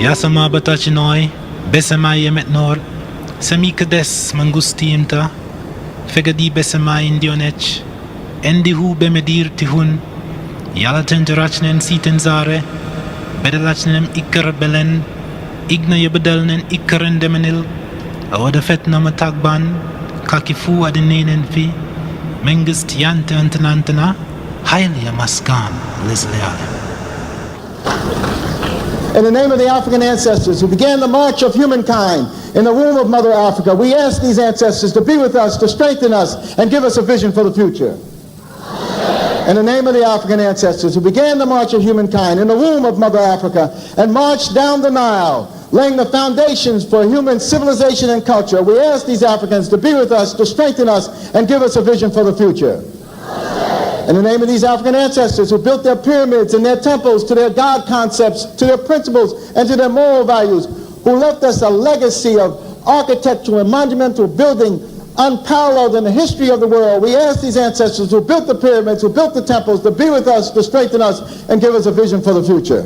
Yasama batachinoi, besamai emetnor, semikades mangustiimta, fegadi besamai indionech, endihu bemedir tihun, yalaten jarachnen sitenzare, bedelachnen ikker belen, igna yebedelnen ikkeren demenil, awadafet namatagban, kakifu adenenen fi, mengist yante antenantena, highly amaskan lislealem. In the name of the African ancestors who began the march of humankind in the womb of Mother Africa, we ask these ancestors to be with us, to strengthen us, and give us a vision for the future. In the name of the African ancestors who began the march of humankind in the womb of Mother Africa and marched down the Nile, laying the foundations for human civilization and culture, we ask these Africans to be with us, to strengthen us, and give us a vision for the future. In the name of these African ancestors who built their pyramids and their temples to their God concepts, to their principles, and to their moral values, who left us a legacy of architectural and monumental building unparalleled in the history of the world, we ask these ancestors who built the pyramids, who built the temples, to be with us, to strengthen us, and give us a vision for the future.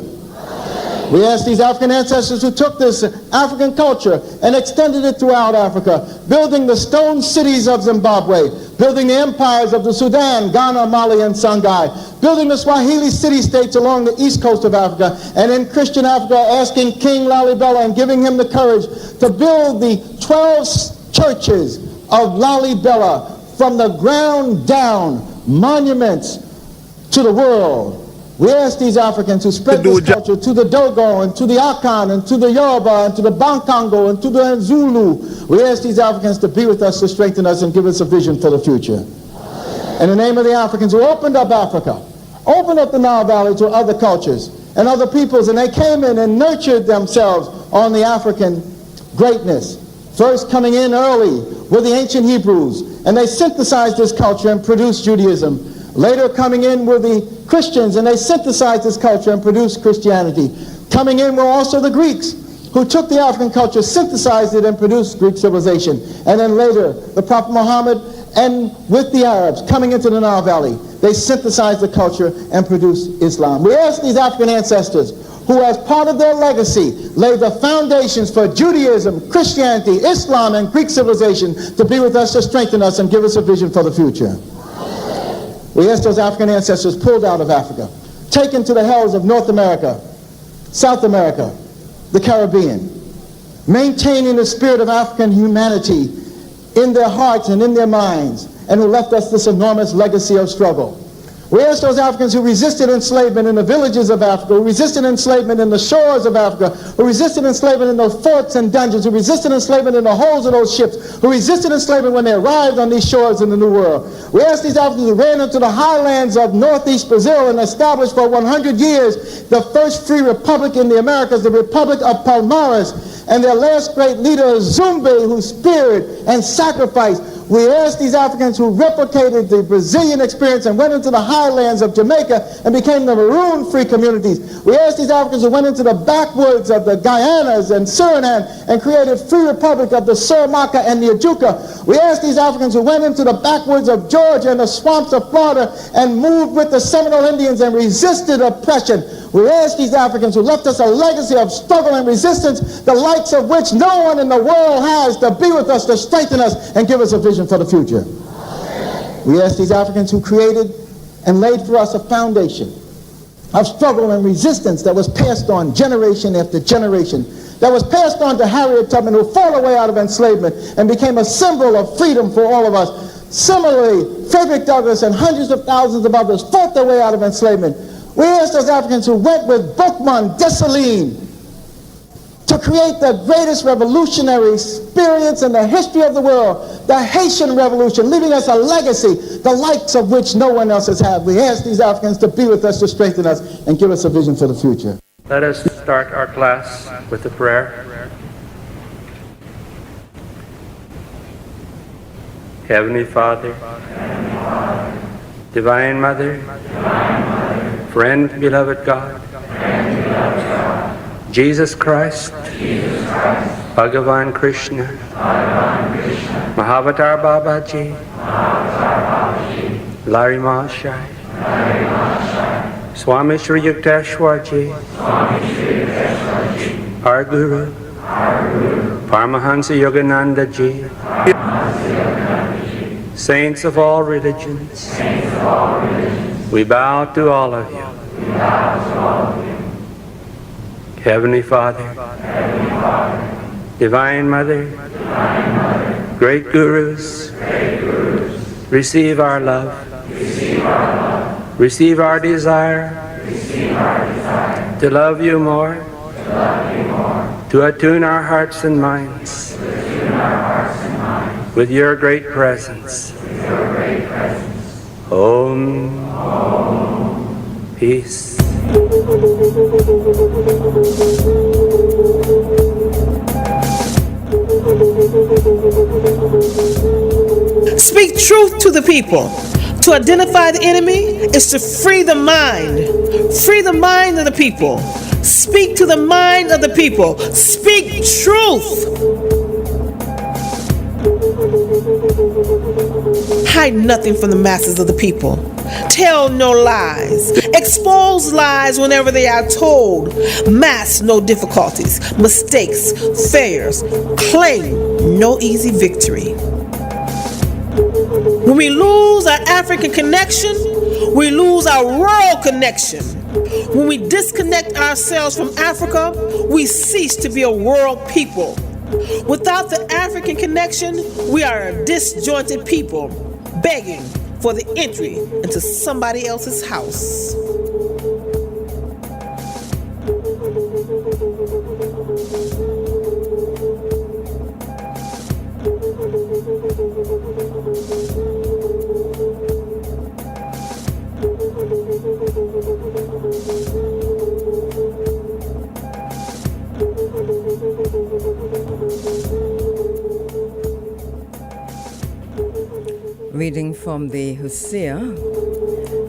We ask these African ancestors who took this African culture and extended it throughout Africa, building the stone cities of Zimbabwe, building the empires of the Sudan, Ghana, Mali, and Songhai, building the Swahili city-states along the east coast of Africa, and in Christian Africa, asking King Lalibela and giving him the courage to build the 12 churches of Lalibela from the ground down, monuments to the world. We ask these Africans who spread this culture to the Dogo and to the Akan and to the Yoruba and to the Bankango and to the Zulu. We ask these Africans to be with us, to strengthen us, and give us a vision for the future. In the name of the Africans who opened up Africa, opened up the Nile Valley to other cultures and other peoples, and they came in and nurtured themselves on the African greatness. First coming in early were the ancient Hebrews, and they synthesized this culture and produced Judaism. Later coming in were the Christians, and they synthesized this culture and produced Christianity. Coming in were also the Greeks, who took the African culture, synthesized it, and produced Greek civilization. And then later, the Prophet Muhammad, and with the Arabs coming into the Nile Valley, they synthesized the culture and produced Islam. We ask these African ancestors, who as part of their legacy laid the foundations for Judaism, Christianity, Islam, and Greek civilization, to be with us, to strengthen us, and give us a vision for the future. We ask those African ancestors pulled out of Africa, taken to the hells of North America, South America, the Caribbean, maintaining the spirit of African humanity in their hearts and in their minds, and who left us this enormous legacy of struggle. We ask those Africans who resisted enslavement in the villages of Africa, who resisted enslavement in the shores of Africa, who resisted enslavement in those forts and dungeons, who resisted enslavement in the holds of those ships, who resisted enslavement when they arrived on these shores in the New World. We ask these Africans who ran into the highlands of northeast Brazil and established for 100 years the first free republic in the Americas, the Republic of Palmares, and their last great leader, Zumbi, who speared and sacrificed. We ask these Africans who replicated the Brazilian experience and went into the highlands of Jamaica and became the maroon-free communities. We ask these Africans who went into the backwoods of the Guyanas and Suriname and created free republic of the Suramaka and the Ajuka. We ask these Africans who went into the backwoods of Georgia and the swamps of Florida and moved with the Seminole Indians and resisted oppression. We ask these Africans who left us a legacy of struggle and resistance, the likes of which no one in the world has, to be with us, to strengthen us, and give us a vision for the future. We ask these Africans who created and laid for us a foundation of struggle and resistance that was passed on generation after generation, that was passed on to Harriet Tubman, who fought her way out of enslavement and became a symbol of freedom for all of us. Similarly, Frederick Douglass and hundreds of thousands of others fought their way out of enslavement. We ask those Africans who went with Boukman Dessalines to create the greatest revolutionary experience in the history of the world, the Haitian Revolution, leaving us a legacy, the likes of which no one else has had. We ask these Africans to be with us, to strengthen us, and give us a vision for the future. Let us start our class with a prayer. Heavenly Father, Divine Mother, Friend, beloved God, Jesus Christ, Bhagavan Krishna, Mahavatar Babaji, Larry Mahashai, Swami Sri Yukteswarji, our Guru, Paramahansa Yogananda Ji, saints of all religions, we bow to all of you. Heavenly Father, Divine Mother, great Gurus, receive our love, receive our desire to love you more, to attune our hearts and minds with your great presence. Om, peace. Speak truth to the people. To identify the enemy is to free the mind. Free the mind of the people. Speak to the mind of the people. Speak truth. Hide nothing from the masses of the people. Tell no lies. Expose lies whenever they are told. Mask no difficulties, mistakes, failures. Claim no easy victory. When we lose our African connection, we lose our world connection. When we disconnect ourselves from Africa, we cease to be a world people. Without the African connection, we are a disjointed people, begging for the entry into somebody else's house. Reading from the Hosea,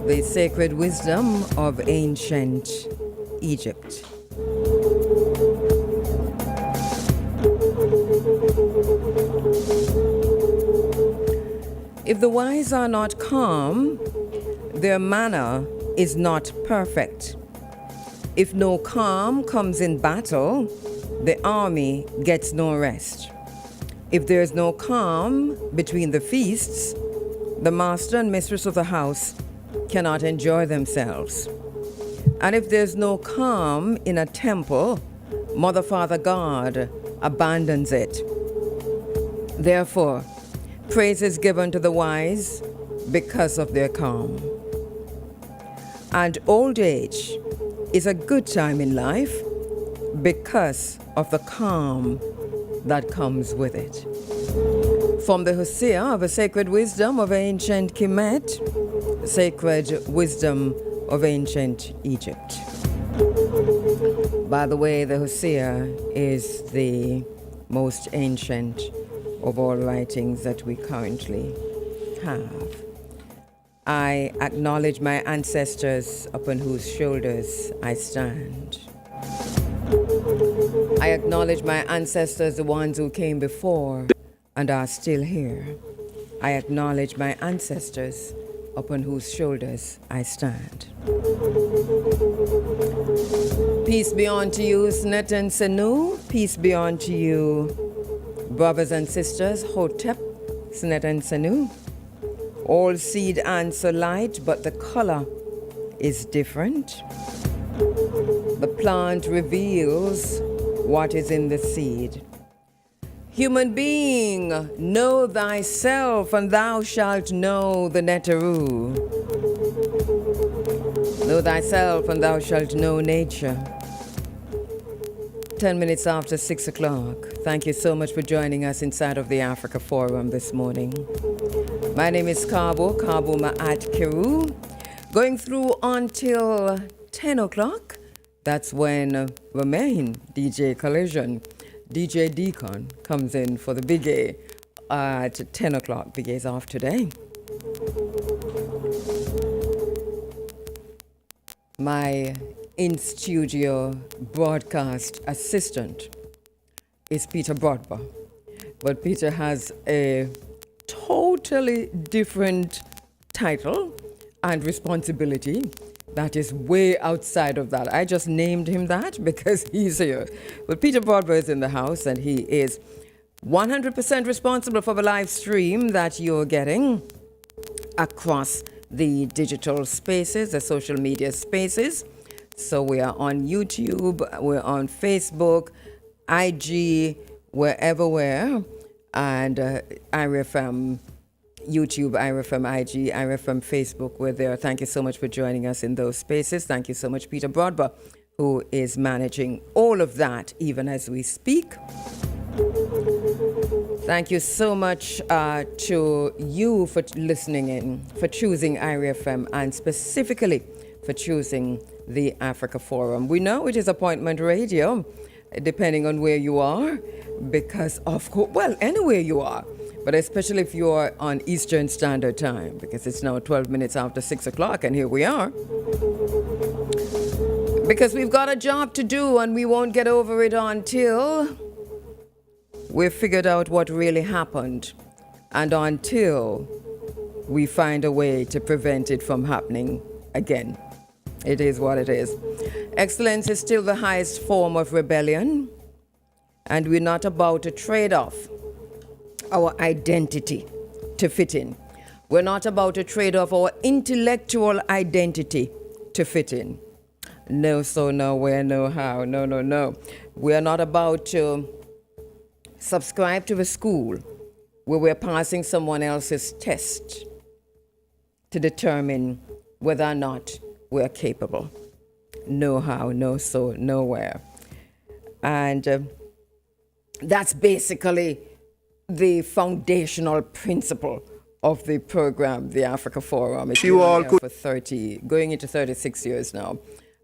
the sacred wisdom of ancient Egypt. If the wise are not calm, their manner is not perfect. If no calm comes in battle, the army gets no rest. If there is no calm between the feasts, the master and mistress of the house cannot enjoy themselves. And if there's no calm in a temple, Mother, Father, God abandons it. Therefore, praise is given to the wise because of their calm. And old age is a good time in life because of the calm that comes with it. From the Hosea of a sacred wisdom of ancient Kemet, sacred wisdom of ancient Egypt. By the way, the Hosea is the most ancient of all writings that we currently have. I acknowledge my ancestors upon whose shoulders I stand. I acknowledge my ancestors, the ones who came before and are still here. I acknowledge my ancestors upon whose shoulders I stand. Peace be unto you, Snet and Senu. Peace be unto you, brothers and sisters, Hotep, Snet and Senu. All seed answer light, but the color is different. The plant reveals what is in the seed. Human being, know thyself, and thou shalt know the Neteru. Know thyself, and thou shalt know nature. 10 minutes after 6 o'clock. Thank you so much for joining us inside of the Africa Forum this morning. My name is Kabo Ma'at Kiru. Going through until 10 o'clock. That's when Romain, DJ Collision, DJ Deacon comes in for the Big A at 10 o'clock. Big A's off today. My in-studio broadcast assistant is Peter Broadber. But Peter has a totally different title and responsibility that is way outside of that. I just named him that because he's here. But Peter Broadbent is in the house, and he is 100% responsible for the live stream that you're getting across the digital spaces, the social media spaces. So we are on YouTube, we're on Facebook, IG, wherever we're, and Irie FM, YouTube, Irie FM, IG, Irie FM, Facebook, we're there. Thank you so much for joining us in those spaces. Thank you so much, Peter Broadbent, who is managing all of that even as we speak. Thank you so much to you for listening in, for choosing Irie FM, and specifically for choosing the Africa Forum. We know it is appointment radio, depending on where you are, because of course, well, anywhere you are, but especially if you're on Eastern Standard Time, because it's now 12 minutes after 6 o'clock, and here we are. Because we've got a job to do, and we won't get over it until we've figured out what really happened, and until we find a way to prevent it from happening again. It is what it is. Excellence is still the highest form of rebellion, and we're not about to trade off our identity to fit in. We're not about to trade off our intellectual identity to fit in. No, so, no, where, no, how, no, no, no. We're not about to subscribe to a school where we're passing someone else's test to determine whether or not we're capable. No how, no so, nowhere. And that's basically the foundational principle of the program, the Africa Forum. It's been here for going into 36 years now,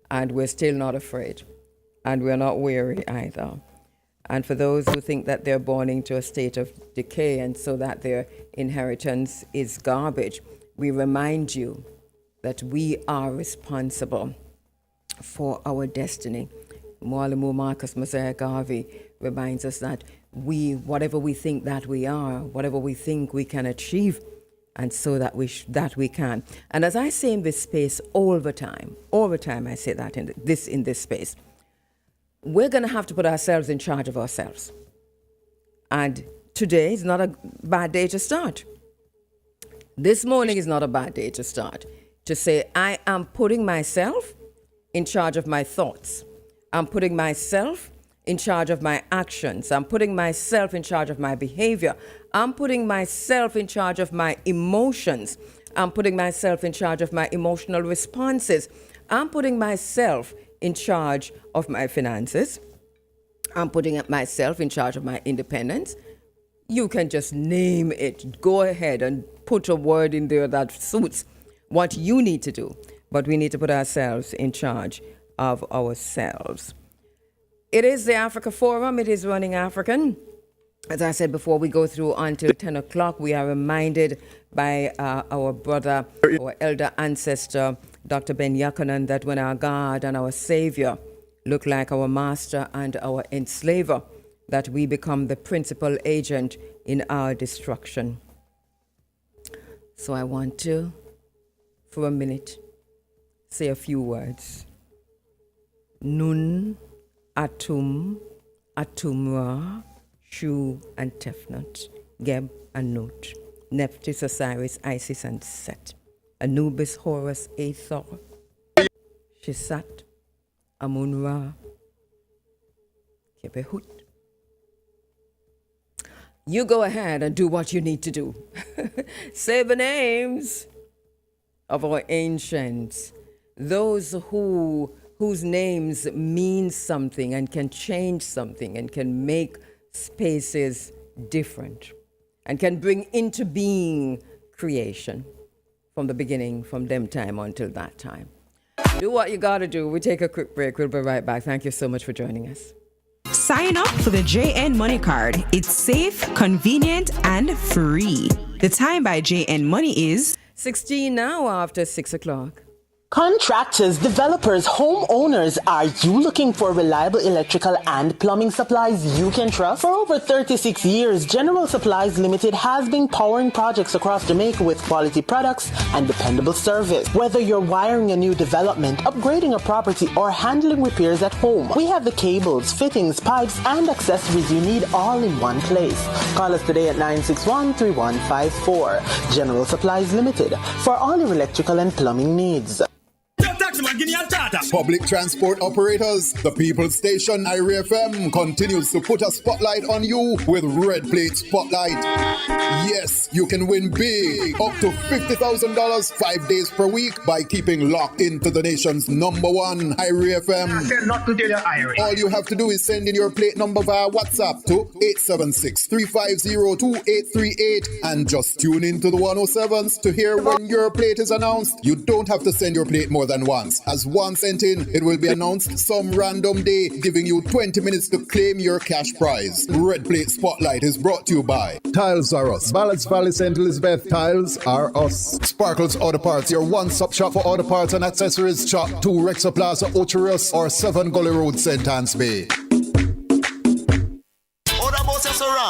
and we're still not afraid, and we're not weary either. And for those who think that they're born into a state of decay and so that their inheritance is garbage, we remind you that we are responsible for our destiny. Mwalimu Marcus Mosiah Garvey reminds us that whatever we think that we are, whatever we think we can achieve, and so that we can. And as I say in this space all the time I say that in this space, we're going to have to put ourselves in charge of ourselves. And today is not a bad day to start. This morning is not a bad day to start. To say, I am putting myself in charge of my thoughts. I'm putting myself in charge of my actions. I'm putting myself in charge of my behavior. I'm putting myself in charge of my emotions. I'm putting myself in charge of my emotional responses. I'm putting myself in charge of my finances. I'm putting myself in charge of my independence. You can just name it. Go ahead and put a word in there that suits what you need to do. But we need to put ourselves in charge of ourselves. It is the Africa Forum. It is Running African. As I said before, we go through until 10 o'clock. We are reminded by our brother, our elder ancestor, Dr. Ben Yakanan, that when our God and our Savior look like our master and our enslaver, that we become the principal agent in our destruction. So I want to, for a minute, say a few words. Nun, Atum, Atumra, Shu and Tefnut, Geb and Nut, Nephthys, Osiris, Isis and Set, Anubis, Horus, Aethor, Shisat, Amun-Ra, Kebehut. You go ahead and do what you need to do. Say the names of our ancients, those whose names mean something and can change something and can make spaces different and can bring into being creation from the beginning, from them time until that time. Do what you gotta do. We take a quick break. We'll be right back. Thank you so much for joining us. Sign up for the JN Money Card. It's safe, convenient, and free. The time by JN Money is 16 now after 6 o'clock. Contractors, developers, homeowners, are you looking for reliable electrical and plumbing supplies you can trust? For over 36 years, General Supplies Limited has been powering projects across Jamaica with quality products and dependable service. Whether you're wiring a new development, upgrading a property, or handling repairs at home, we have the cables, fittings, pipes, and accessories you need all in one place. Call us today at 961-3154. General Supplies Limited, for all your electrical and plumbing needs. Public transport operators, the People's Station Irie FM continues to put a spotlight on you with Red Plate Spotlight. Yes, you can win big, up to $50,000 5 days per week by keeping locked into the nation's #1 Irie FM. All you have to do is send in your plate number via WhatsApp to 876-350-2838 and just tune into the 107s to hear when your plate is announced. You don't have to send your plate more than once. As one sent in, it will be announced some random day, giving you 20 minutes to claim your cash prize. Red Plate Spotlight is brought to you by Tiles Are Us. Balance Valley St. Elizabeth, Tiles Are Us. Sparkles Auto Parts, your one-stop shop for auto parts and accessories. Shop 2 Rexa Plaza, Ocherus, or 7 Gully Road, St. Anne's Bay.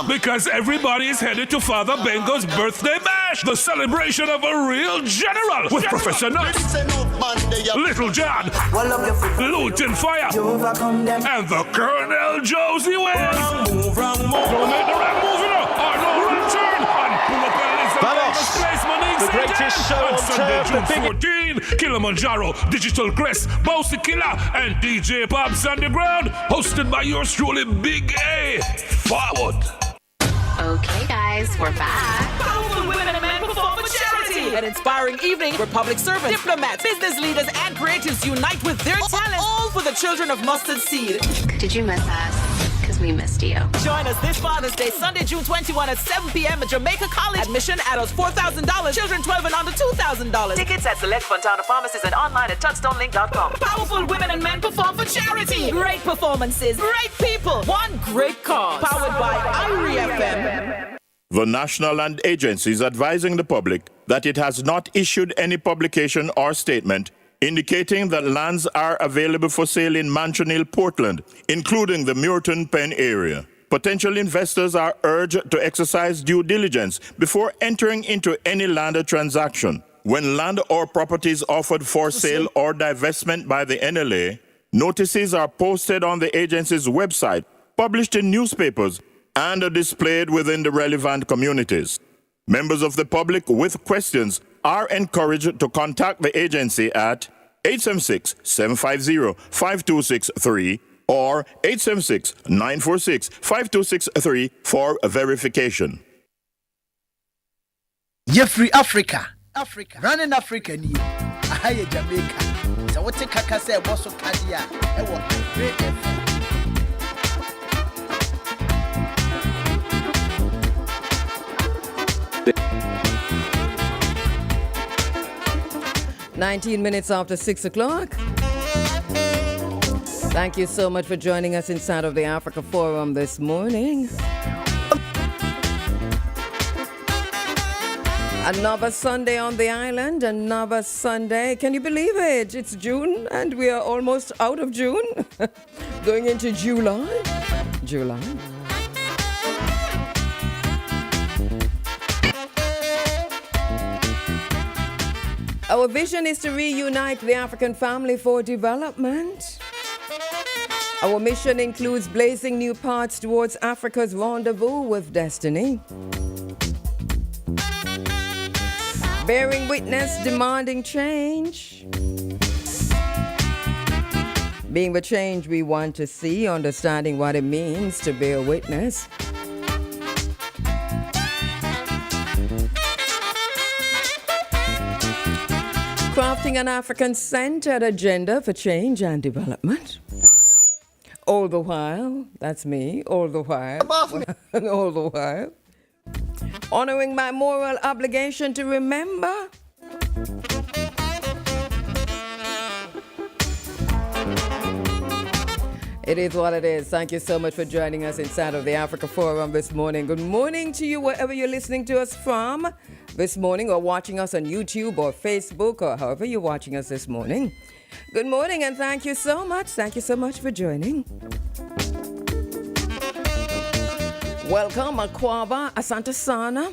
Because everybody is headed to Father Bengo's birthday bash, the celebration of a real general with Professor Nuts, Little John, Luton Fire, and the Colonel Josie Wells. Don't make the right move, you know, or no right turn, and pull up Elizabeth's place, Monique the greatest show on Sunday, June 14, Kilimanjaro, Digital Crest, Bouncy Killer, and DJ Pops Underground, hosted by yours truly, Big A. Forward. Okay, guys, we're back. Powerful women and men perform for charity. An inspiring evening where public servants, diplomats, business leaders, and creatives unite with their talent, all for the children of Mustard Seed. Did you miss us? Because we missed you. Join us this Father's Day, Sunday, June 21 at 7 p.m. at Jamaica College. Admission, adults $4,000, children 12 and under $2,000. Tickets at select Fontana pharmacies and online at touchstonelink.com. Powerful women and men perform for charity. Great performances, great people, one great cause. Powered by Irie FM. The national land agency is advising the public that it has not issued any publication or statement indicating that lands are available for sale in Manchonil, Portland, including the Muirton Penn area. Potential investors are urged to exercise due diligence before entering into any land transaction. When land or property is offered for sale or divestment by the NLA, notices are posted on the agency's website, published in newspapers, and are displayed within the relevant communities. Members of the public with questions are encouraged to contact the agency at 876-750-5263 or 876-946-5263 for verification. Jeffrey Africa. Running Africa ni. Aye Jamaica. So what take kaka say boso kadia. Ewo Irie FM. 19 minutes after 6 o'clock. Thank you so much for joining us inside of the Africa Forum this morning. Another Sunday on the island, another Sunday. Can you believe it? It's June and we are almost out of June. Going into July. Our vision is to reunite the African family for development. Our mission includes blazing new paths towards Africa's rendezvous with destiny. Bearing witness, demanding change. Being the change we want to see, understanding what it means to bear witness. Crafting an African-centered agenda for change and development. All the while, that's me, all the while, honoring my moral obligation to remember. It is what it is. Thank you so much for joining us inside of the Africa Forum this morning. Good morning to you wherever you're listening to us from this morning, or watching us on YouTube or Facebook, or however you're watching us this morning. Good morning and thank you so much. Thank you so much for joining. Welcome, Akwaba, Asante Sana.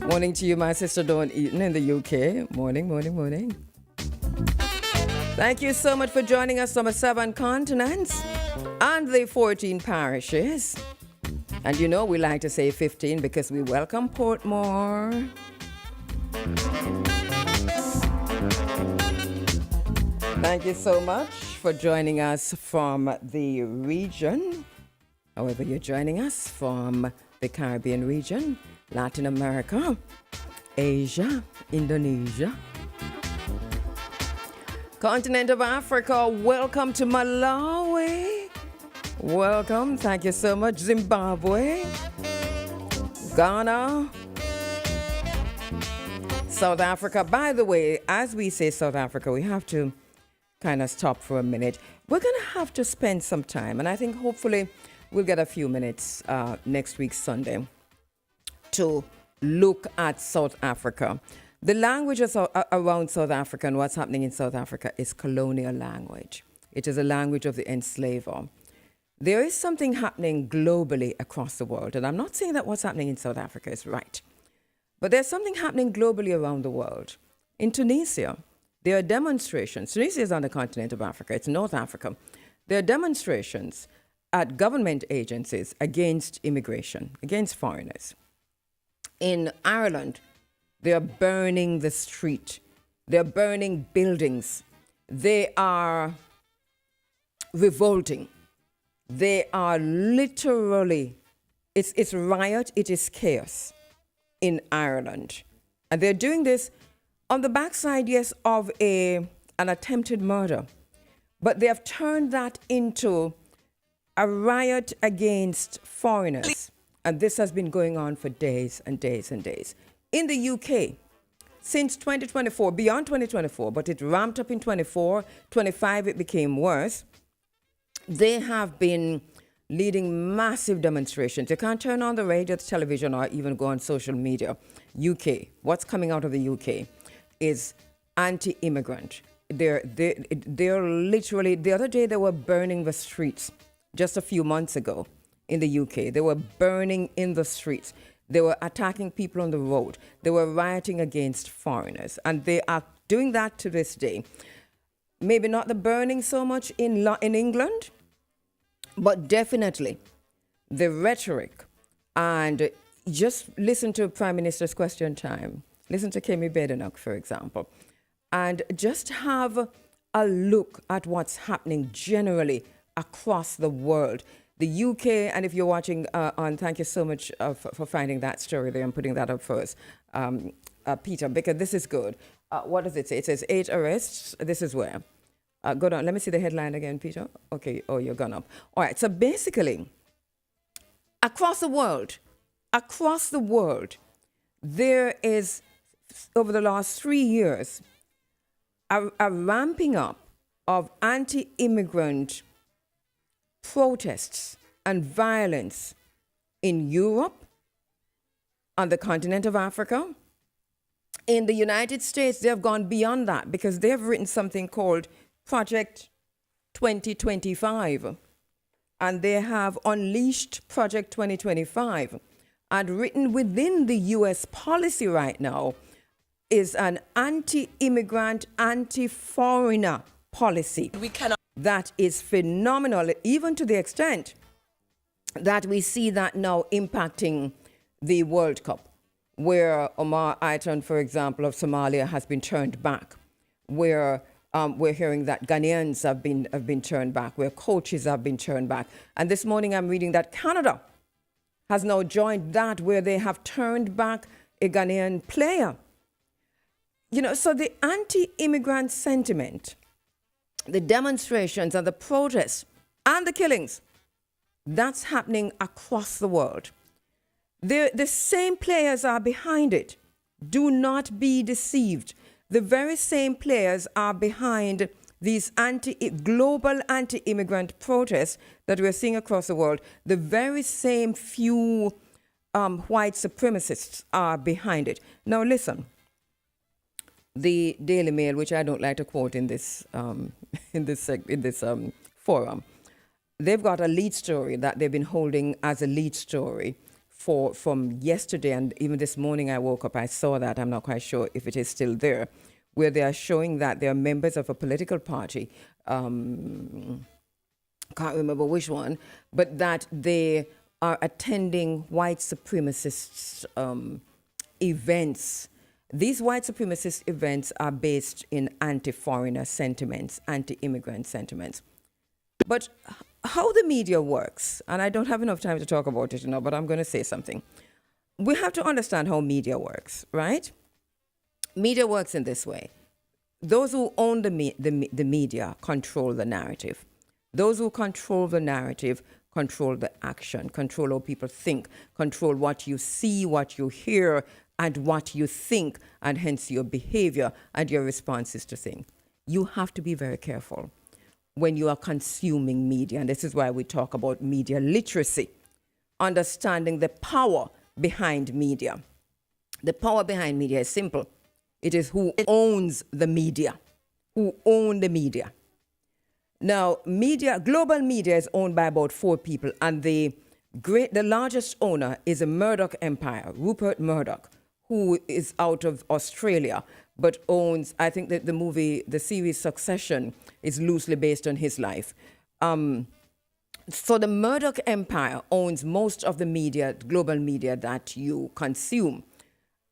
Morning to you, my sister Dawn Eaton in the UK. Morning, morning, morning. Thank you so much for joining us from the 7 continents and the 14 parishes. And you know, we like to say 15 because we welcome Portmore. Thank you so much for joining us from the region. However, you're joining us from the Caribbean region, Latin America, Asia, Indonesia, continent of Africa. Welcome to Malawi. Welcome. Thank you so much. Zimbabwe, Ghana, South Africa. By the way, as we say South Africa, we have to kind of stop for a minute. We're going to have to spend some time, and I think hopefully we'll get a few minutes next week, Sunday, to look at South Africa. The languages around South Africa and what's happening in South Africa is colonial language. It is a language of the enslaver. There is something happening globally across the world, and I'm not saying that what's happening in South Africa is right, but there's something happening globally around the world. In Tunisia, there are demonstrations. Tunisia is on the continent of Africa. It's North Africa. There are demonstrations at government agencies against immigration, against foreigners. In Ireland, they are burning the street. They're burning buildings. They are revolting. They are literally, it's riot, it is chaos in Ireland. And they're doing this on the backside, yes, of an attempted murder. But they have turned that into a riot against foreigners. And this has been going on for days and days and days. In the UK, since 2024, beyond 2024, but it ramped up in 24, 25, it became worse. They have been leading massive demonstrations. You can't turn on the radio, the television, or even go on social media. UK, what's coming out of the UK is anti-immigrant. They're literally, the other day they were burning the streets. Just a few months ago in the UK, they were burning in the streets. They were attacking people on the road. They were rioting against foreigners. And they are doing that to this day. Maybe not the burning so much in England, but definitely the rhetoric. And just listen to Prime Minister's Question Time. Listen to Kemi Badenoch, for example. And just have a look at what's happening generally across the world. The UK, and if you're watching on, thank you so much for finding that story there and putting that up for us, Peter, because this is good. What does it say? It says 8 arrests. This is where. Go down. Let me see the headline again, Peter. Okay. Oh, you're gone up. All right. So basically, across the world, there is, over the last 3 years, a ramping up of anti-immigrant protests and violence in Europe, on the continent of Africa. In the United States, they have gone beyond that because they have written something called Project 2025. And they have unleashed Project 2025. And written within the U.S. policy right now is an anti-immigrant, anti-foreigner policy. We cannot. That is phenomenal, even to the extent that we see that now impacting the World Cup, where Omar Aitan, for example, of Somalia has been turned back, where we're hearing that Ghanaians have been turned back, where coaches have been turned back. And this morning I'm reading that Canada has now joined that, where they have turned back a Ghanaian player. You know, so the anti-immigrant sentiment, the demonstrations and the protests and the killings, that's happening across the world. The same players are behind it. Do not be deceived. The very same players are behind these global anti-immigrant protests that we're seeing across the world, the very same few white supremacists are behind it. Now listen, the Daily Mail, which I don't like to quote in this forum, they've got a lead story that they've been holding as a lead story from yesterday, and even this morning I woke up, I saw that. I'm not quite sure if it is still there, where they are showing that they are members of a political party, can't remember which one, but that they are attending white supremacist events. These white supremacist events are based in anti-foreigner sentiments, anti-immigrant sentiments. But how the media works, and I don't have enough time to talk about it, but I'm going to say something. We have to understand how media works, right? Media works in this way. Those who own the media control the narrative. Those who control the narrative control the action, control how people think, control what you see, what you hear, and what you think, and hence your behavior and your responses to things. You have to be very careful when you are consuming media, and this is why we talk about media literacy, understanding the power behind media. The power behind media is simple. It is who owns the media, who own the media. Now, global media is owned by about 4 people, and the largest owner is a Murdoch empire, Rupert Murdoch, who is out of Australia, but owns, I think that the series Succession is loosely based on his life. So the Murdoch empire owns most of the media, global media that you consume.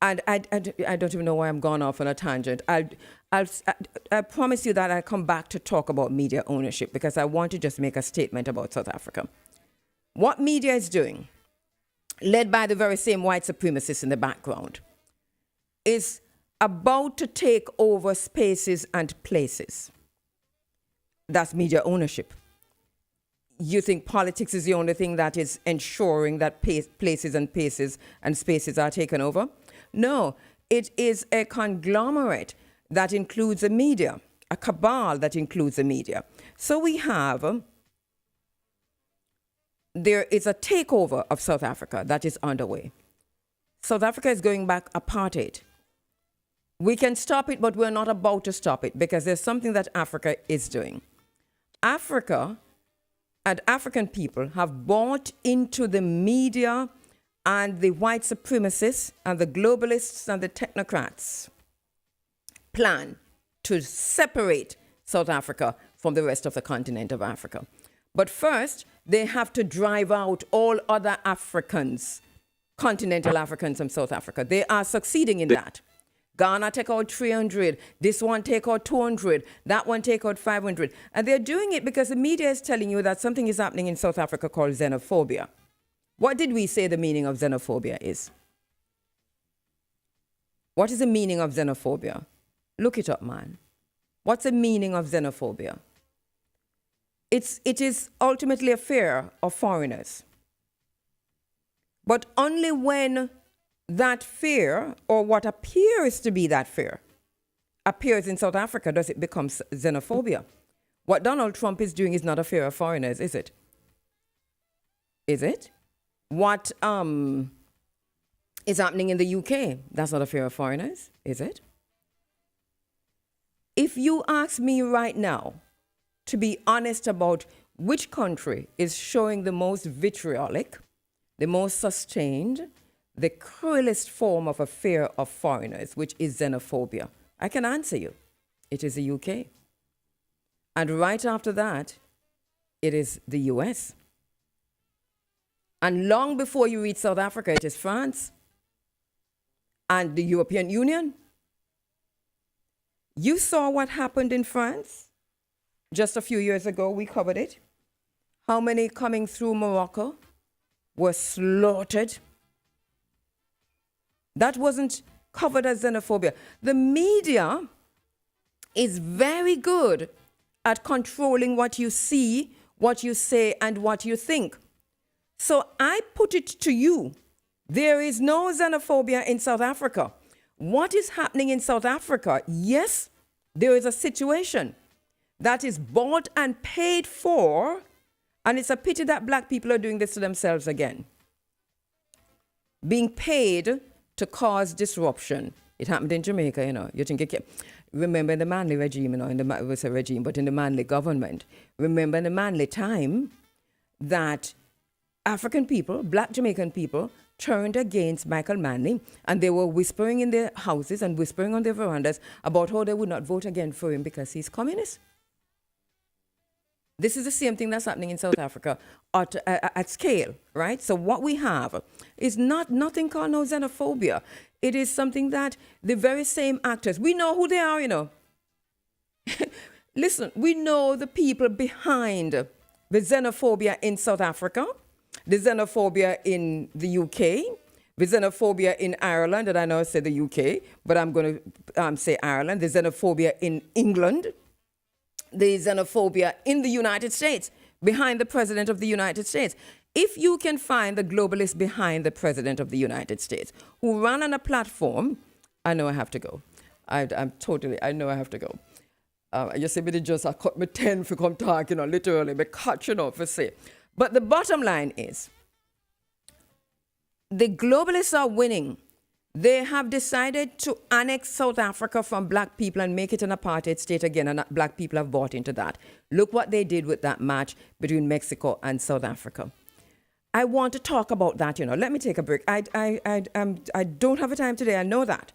And I don't even know why I'm gone off on a tangent. I promise you that I'll come back to talk about media ownership, because I want to just make a statement about South Africa. What media is doing, led by the very same white supremacists in the background, is about to take over spaces and places. That's media ownership. You think politics is the only thing that is ensuring that places and spaces are taken over? No, it is a conglomerate that includes the media, a cabal that includes the media. So we have, there is a takeover of South Africa that is underway. South Africa is going back apartheid. We can stop it, but we're not about to stop it, because there's something that Africa is doing. Africa and African people have bought into the media and the white supremacists and the globalists and the technocrats' plan to separate South Africa from the rest of the continent of Africa. But first, they have to drive out all other Africans, continental Africans from South Africa. They are succeeding in that. Ghana take out 300, this one take out 200, that one take out 500. And they're doing it because the media is telling you that something is happening in South Africa called xenophobia. What did we say the meaning of xenophobia is? What is the meaning of xenophobia? Look it up, man. What's the meaning of xenophobia? It is ultimately a fear of foreigners. But only when that fear, or what appears to be that fear, appears in South Africa, does it become xenophobia. What Donald Trump is doing is not a fear of foreigners, is it? Is it? What is happening in the UK, that's not a fear of foreigners, is it? If you ask me right now to be honest about which country is showing the most vitriolic, the most sustained, the cruelest form of a fear of foreigners, which is xenophobia, I can answer you. It is the UK. And right after that, it is the US. And long before you reach South Africa, it is France and the European Union. You saw what happened in France just a few years ago. We covered it. How many coming through Morocco were slaughtered? That wasn't covered as xenophobia. The media is very good at controlling what you see, what you say, and what you think. So I put it to you, there is no xenophobia in South Africa. What is happening in South Africa? Yes, there is a situation. that is bought and paid for, and it's a pity that black people are doing this to themselves again. Being paid to cause disruption. It happened in Jamaica, you know. You think it remember the Manley regime, you know, it was a regime, but in the Manley government. Remember in the Manley time that African people, black Jamaican people, turned against Michael Manley, and they were whispering in their houses and whispering on their verandas about how they would not vote again for him because he's communist. This is the same thing that's happening in South Africa at scale, right? So what we have is nothing called no xenophobia. It is something that the very same actors, we know who they are, you know. Listen, we know the people behind the xenophobia in South Africa, the xenophobia in the UK, the xenophobia in Ireland, and I know I said the UK, but I'm going to say Ireland, the xenophobia in England, the xenophobia in the United States, behind the President of the United States. If you can find the globalists behind the President of the United States who run on a platform, I know I have to go. I know I have to go. You see me just, I cut me 10 for come talk, you know, literally, me cut, you know, for say. But the bottom line is, the globalists are winning. They have decided to annex South Africa from black people and make it an apartheid state again, and black people have bought into that. Look what they did with that match between Mexico and South Africa. I want to talk about that, you know. Let me take a break. I don't have a time today, I know that.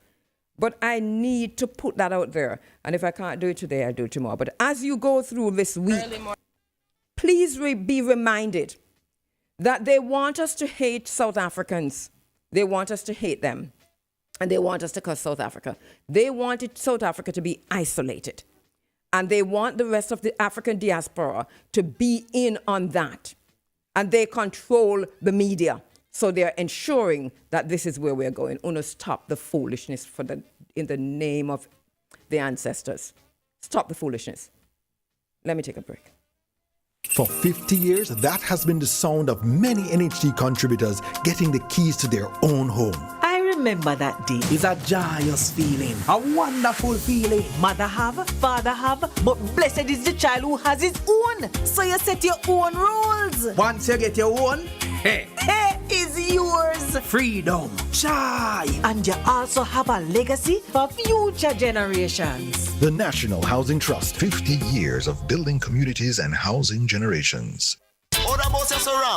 But I need to put that out there. And if I can't do it today, I'll do it tomorrow. But as you go through this week, please be reminded that they want us to hate South Africans. They want us to hate them. And they want us to curse South Africa. They wanted South Africa to be isolated. And they want the rest of the African diaspora to be in on that. And they control the media. So they're ensuring that this is where we're going. Uno, stop the foolishness in the name of the ancestors. Stop the foolishness. Let me take a break. For 50 years, that has been the sound of many NHD contributors getting the keys to their own home. I remember that day. It's a joyous feeling, a wonderful feeling. Mother have, father have, but blessed is the child who has his own. So you set your own rules. Once you get your own, hey is yours. Freedom, joy, and you also have a legacy for future generations. The National Housing Trust, 50 years of building communities and housing generations.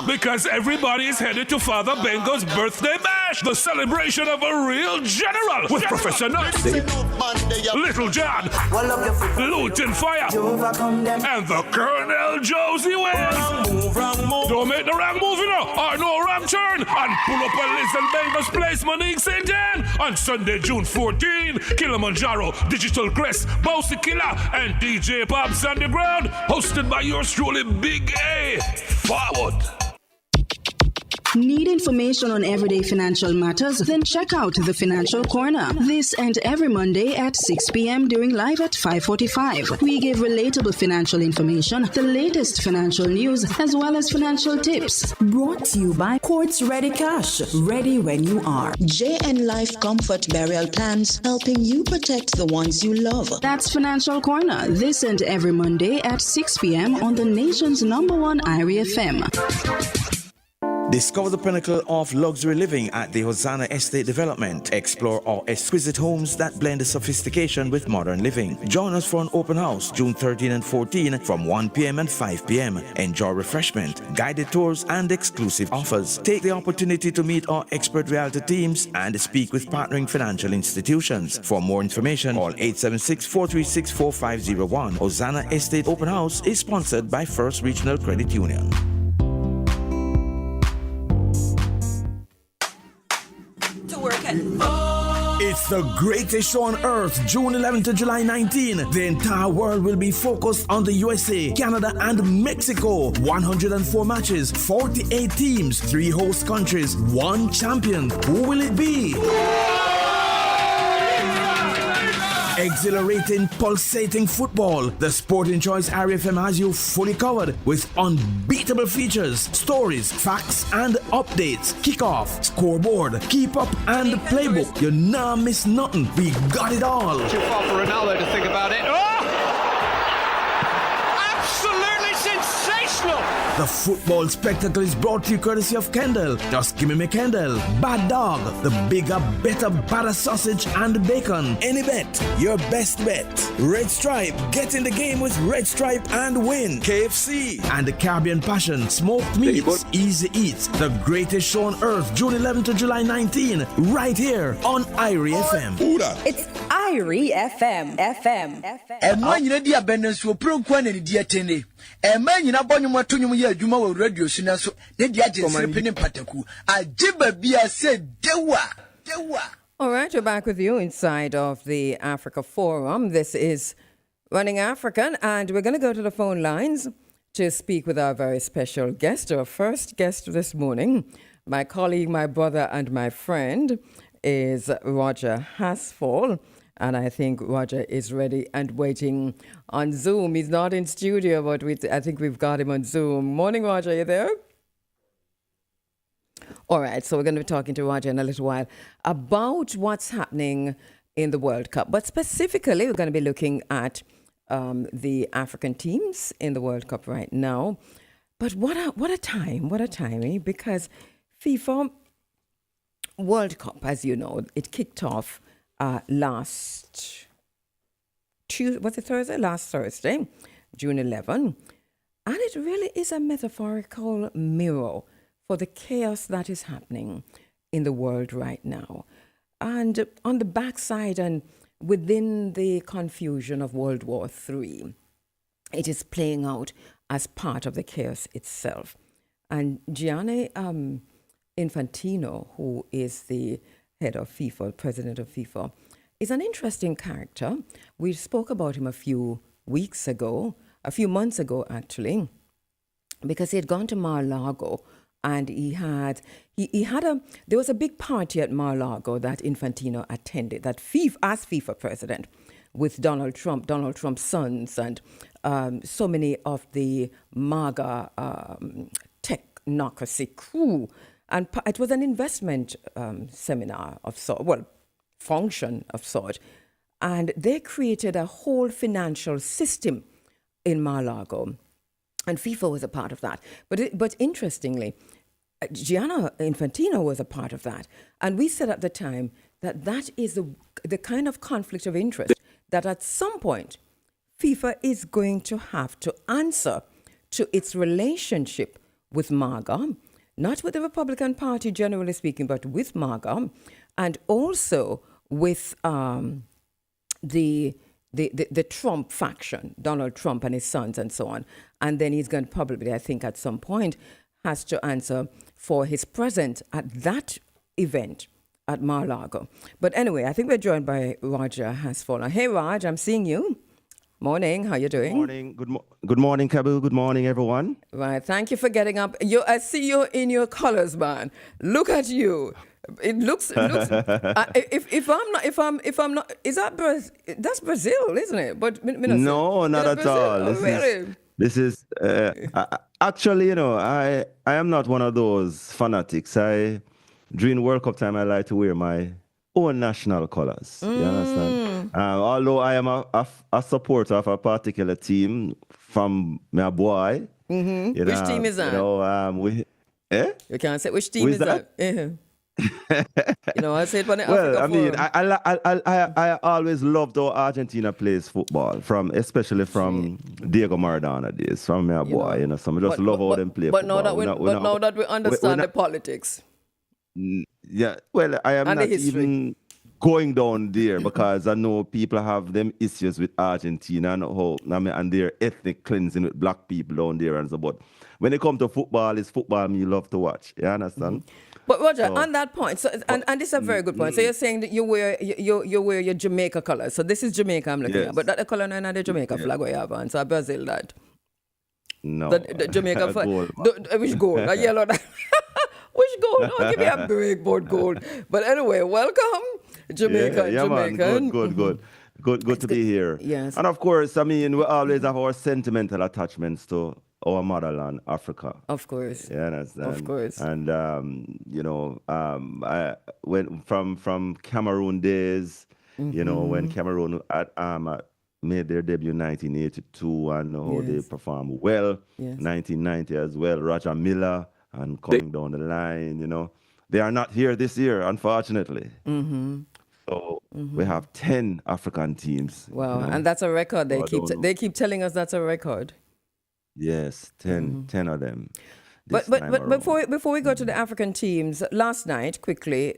Because everybody is headed to Father Bengo's birthday bash, the celebration of a real general with Professor Nuts, Little John, Lutin Fire, and the Colonel Josie Wells. Don't make the wrong move, you know, or no wrong turn, and pull up a Liz and Bengo's place, Monique St. Anne, on Sunday, June 14, Kilimanjaro, Digital Crest, Bouncy Killer, and DJ Bob's Underground, hosted by yours truly, Big A. Forward. Need information on everyday financial matters? Then check out the Financial Corner. This and every Monday at 6 p.m. during Live at 5:45. We give relatable financial information, the latest financial news, as well as financial tips. Brought to you by Quartz Ready Cash. Ready when you are. JN Life Comfort Burial Plans, helping you protect the ones you love. That's Financial Corner. This and every Monday at 6 p.m. on the nation's #1 Irie FM. Discover the pinnacle of luxury living at the Hosanna Estate Development. Explore our exquisite homes that blend the sophistication with modern living. Join us for an open house June 13 and 14 from 1 p.m. and 5 p.m. Enjoy refreshment, guided tours, and exclusive offers. Take the opportunity to meet our expert realtor teams and speak with partnering financial institutions. For more information, call 876-436-4501. Hosanna Estate Open House is sponsored by First Regional Credit Union. It's the greatest show on earth, June 11 to July 19. The entire world will be focused on the USA, Canada, and Mexico. 104 matches, 48 teams, 3 host countries, 1 champion. Who will it be? Exhilarating, pulsating football. The Sporting Choice Irie FM has you fully covered with unbeatable features, stories, facts, and updates. Kickoff, scoreboard, keep up, and the playbook. You nah miss nothing. We got it all. Too far for Ronaldo to think about it. Oh! The football spectacle is brought to you courtesy of Kendall. Just give me my Kendall. Bad Dog, the bigger, better, badder sausage and bacon. Any bet, your best bet. Red Stripe, get in the game with Red Stripe and win. KFC and the Caribbean Passion, smoked meats, easy eats. The greatest show on earth, June 11 to July 19, right here on Irie FM. It's Irie FM. Emma nyina dia benenso pronkwa na dia tene. Emma nyina bonyum atonyum ye adwuma wo radio so na so de dia jesire pene pataku. Ajiba bia se dewa. All right, we're back with you inside of the Africa Forum. This is Running African, and we're going to go to the phone lines to speak with our very special guest, our first guest this morning. My colleague, my brother, and my friend is Roger Hasfall. And I think Roger is ready and waiting on Zoom. He's not in studio, but I think we've got him on Zoom. Morning, Roger. Are you there? All right. So we're going to be talking to Roger in a little while about what's happening in the World Cup. But specifically, we're going to be looking at the African teams in the World Cup right now. But what a time, eh? Because FIFA World Cup, as you know, it kicked off last Tuesday, was it Thursday? Last Thursday, June 11. And it really is a metaphorical mirror for the chaos that is happening in the world right now. And on the backside and within the confusion of World War III, it is playing out as part of the chaos itself. And Gianni Infantino, who is the head of FIFA, president of FIFA, is an interesting character. We spoke about him a few months ago actually, because he had gone to Mar-a-Lago and there was a big party at Mar-a-Lago that Infantino attended, that FIFA, as FIFA president, with Donald Trump's sons and so many of the MAGA technocracy crew. And it was an investment seminar of sort, function of sort. And they created a whole financial system in Mar-a-Lago. And FIFA was a part of that. But interestingly, Gianni Infantino was a part of that. And we said at the time that is the kind of conflict of interest that at some point FIFA is going to have to answer to its relationship with MAGA, not with the Republican Party, generally speaking, but with MAGA, and also with the Trump faction, Donald Trump and his sons and so on. And then he's going to probably, I think, at some point, has to answer for his presence at that event at Mar-a-Lago. But anyway, I think we're joined by Roger Hasfall. Hey, Raj, I'm seeing you. Morning, how you doing? Morning, good morning, Kabu. Good morning, everyone. Right, thank you for getting up. I see you in your colors, man. Look at you. It looks. If I'm not, is that Brazil? That's Brazil, isn't it? But no, not at all. This is actually, I am not one of those fanatics. During World Cup time, I like to wear my own national colors. You understand? Although I am a supporter of a particular team from my boy. Mm-hmm. Which team is that? You can't say which team is that? I said when I always loved how Argentina plays football, especially from Diego Maradona days, from my boy. So I just love how them play football. Now that we understand the politics. Yeah, well, I am not even going down there because I know people have them issues with Argentina and their ethnic cleansing with black people down there and so. But when it comes to football, it's football me love to watch. You understand? But Roger, on that point, and this is a very good point. So you're saying that you wear your Jamaica colors. So this is Jamaica I'm looking at, but that the color not the Jamaica flag we have on. So Brazil that. No. The Jamaica flag. Which gold? A yellow. Which gold? Oh, give me a break, board gold. But anyway, welcome, Jamaica. Yeah, Jamaican. Man. Good to be here. Yes. And of course, we always have our sentimental attachments to our motherland, Africa. Of course. Yeah, understand. Of course. And I went from Cameroon days, when Cameroon had made their debut in 1982 and how they performed well. 1990 as well. Roger Miller and coming down the line, you know. They are not here this year, unfortunately. So we have 10 African teams. Wow, you know. and that's a record. They keep telling us that's a record. Yes, 10 of them. But before we go to the African teams, last night, quickly,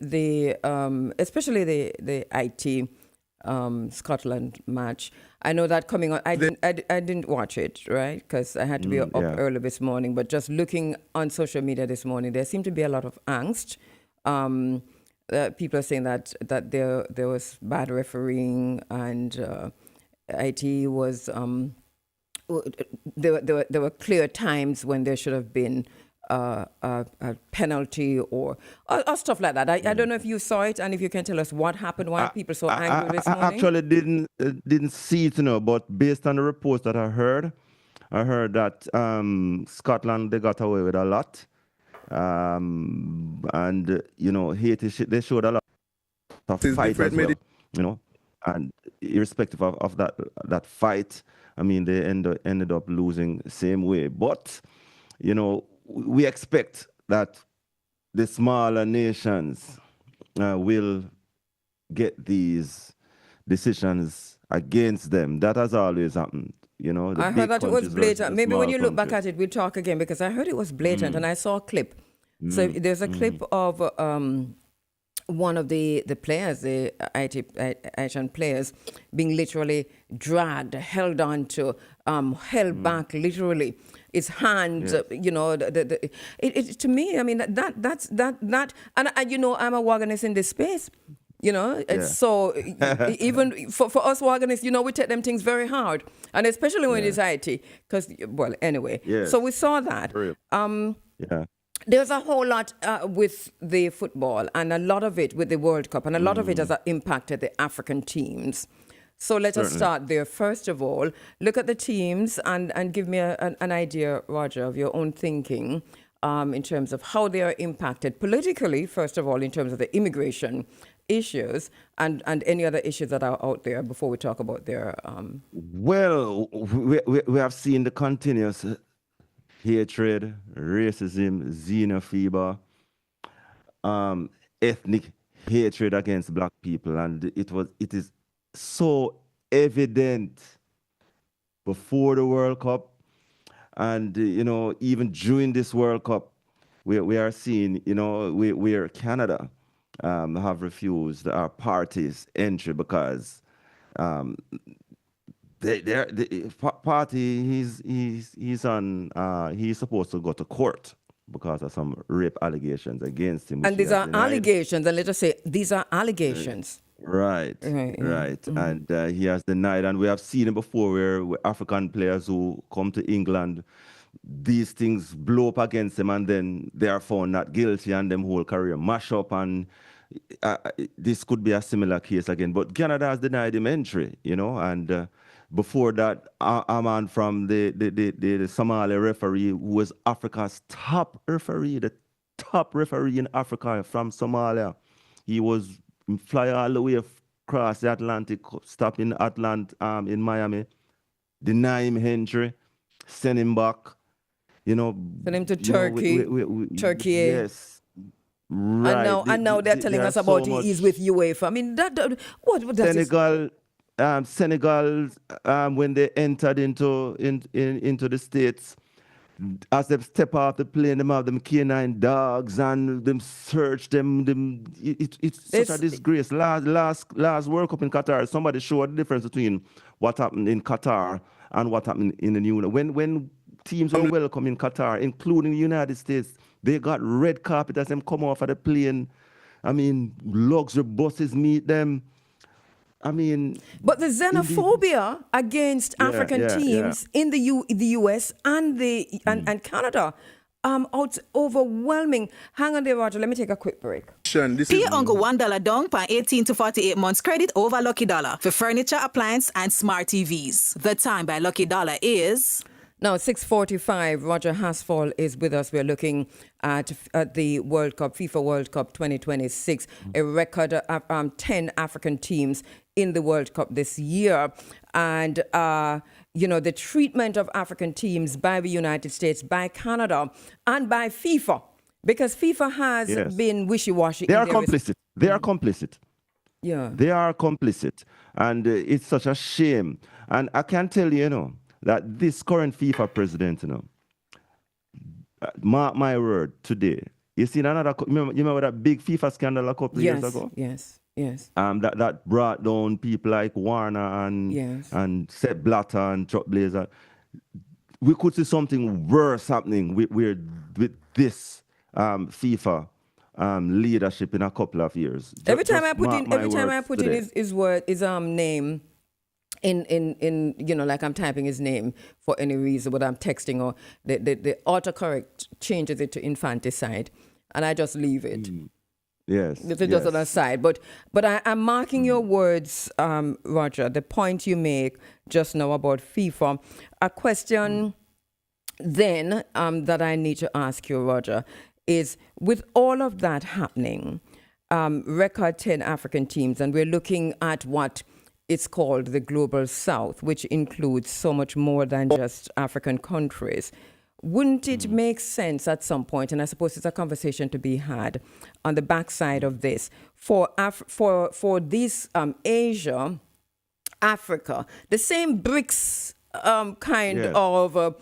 especially the IT Scotland match. I know that coming on. I didn't watch it, right, because I had to be up early this morning. But just looking on social media this morning, there seemed to be a lot of angst. People are saying that there was bad refereeing and IT was. There were clear times when there should have been a penalty or stuff like that. I don't know if you saw it and if you can tell us what happened, why people so angry this morning. I actually didn't see it, you know, but based on the reports that I heard that Scotland, they got away with a lot. And, you know, Haiti, they showed a lot of fight as well, you know, and irrespective of that fight, I mean, they ended up losing the same way. But, you know, we expect that the smaller nations will get these decisions against them. That has always happened. You know, I heard that it was blatant. Maybe when you look back at it, we'll talk again, because I heard it was blatant and I saw a clip. So there's a clip of one of the players, the Haitian players, being literally dragged, held on to, held back literally. His hands, you know, to me, I mean, that's, and you know, I'm a Wagonist in this space. You know, so even for us Waganists, you know, we take them things very hard, and especially when it's IT, because, well, anyway. So we saw that. There's a whole lot with the football, and a lot of it with the World Cup, and a lot of it has impacted the African teams. So let us start there. First of all, look at the teams and give me an idea, Roger, of your own thinking in terms of how they are impacted politically, first of all, in terms of the immigration issues and any other issues that are out there before we talk about their... Well, we have seen the continuous hatred, racism, xenophobia, ethnic hatred against black people, and it is so evident before the World Cup, and you know, even during this World Cup, we are seeing, you know, where Canada have refused our party's entry because the party he's supposed to go to court because of some rape allegations against him. And these are allegations, and let us say these are allegations. Right. And he has denied, and we have seen it before where African players who come to England, these things blow up against them, and then they are found not guilty, and them whole career mash up, and this could be a similar case again. But Canada has denied him entry, you know, and before that, a man from the Somali referee, who was Africa's top referee, the top referee in Africa from Somalia. He was fly all the way across the Atlantic, stop in Atlanta, in Miami, deny him entry, send him back, you know. Send him to Turkey. Turkey. Yes. Right. And now they're telling us about he's with UEFA. I mean, what Senegal. Senegal, when they entered into the States, as they step off the plane, them have them canine dogs and them search them. It's such a disgrace. Last World Cup in Qatar, somebody showed the difference between what happened in Qatar and what happened in the New. When teams were welcome in Qatar, including the United States, they got red carpet as them come off of the plane. I mean, luxury buses meet them. I mean, but the xenophobia against African teams in the US and Canada, it's overwhelming. Hang on there, Roger. Let me take a quick break. Pay Uncle $1 down per 18 to 48 months credit over Lucky Dollar for furniture, appliance, and smart TVs. The time by Lucky Dollar is... Now, 6:45, Roger Hasfall is with us. We're looking at the World Cup, FIFA World Cup 2026, a record of 10 African teams in the World Cup this year. And, the treatment of African teams by the United States, by Canada, and by FIFA, because FIFA has been wishy-washy. They are complicit. They are complicit. Yeah. They are complicit. And it's such a shame. And I can tell you, that this current FIFA president, mark my word, today, you seen another, you remember that big FIFA scandal a couple of years ago? Yes. That brought down people like Warner and Sepp Blatter and Chuck Blazer. We could see something worse happening with this FIFA leadership in a couple of years. Every time I put in his name in like I'm typing his name for any reason, but I'm texting, or the autocorrect changes it to infanticide, and I just leave it. Yes. It's just on the side. But I'm marking your words, Roger, the point you make just now about FIFA. A question then that I need to ask you, Roger, is with all of that happening, record 10 African teams, and we're looking at what it's called the Global South, which includes so much more than just African countries. Wouldn't it make sense at some point, and I suppose it's a conversation to be had on the backside of this, for this Asia, Africa, the same BRICS of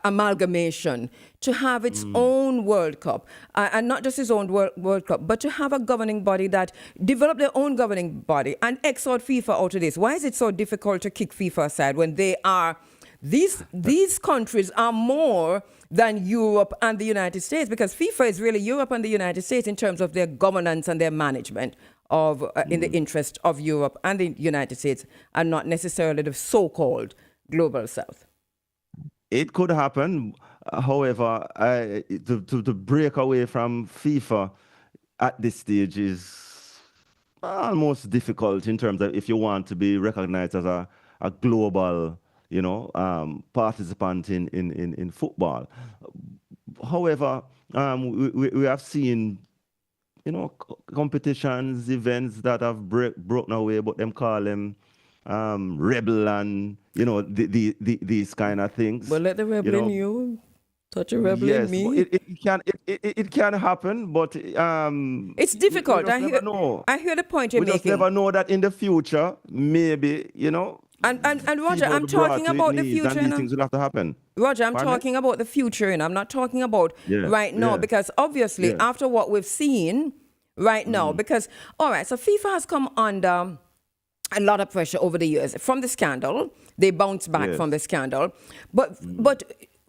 amalgamation, to have its own World Cup, and not just its own World Cup, but to have a governing body that develop their own governing body and exhort FIFA out of this? Why is it so difficult to kick FIFA aside when they are... These countries are more than Europe and the United States, because FIFA is really Europe and the United States in terms of their governance and their management of in the interest of Europe and the United States, and not necessarily the so-called Global South. It could happen. However, to break away from FIFA at this stage is almost difficult in terms of if you want to be recognized as a global participant in football. However, we have seen, competitions, events that have broken away, but them call them rebel and, these kind of things. Well, let the rebel in you touch a rebel in me. It can happen, but it's difficult. I hear the point you're making. We just never know that in the future, maybe, And Roger, I'm talking about the future. These things will have to happen. Roger, I'm talking about the future, and I'm not talking about right now, because obviously after what we've seen right now, because, all right, so FIFA has come under a lot of pressure over the years from the scandal. They bounced back from the scandal. But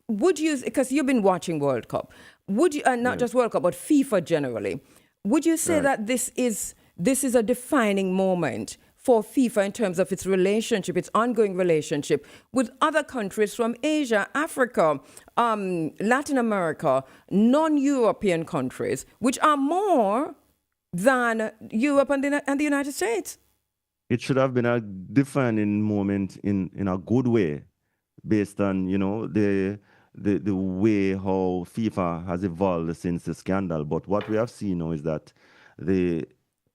would you, because you've been watching World Cup, would you, and not just World Cup, but FIFA generally, would you say that this is a defining moment for FIFA in terms of its relationship, its ongoing relationship with other countries from Asia, Africa, Latin America, non-European countries, which are more than Europe and the United States? It should have been a defining moment in a good way, based on the way how FIFA has evolved since the scandal. But what we have seen now is that they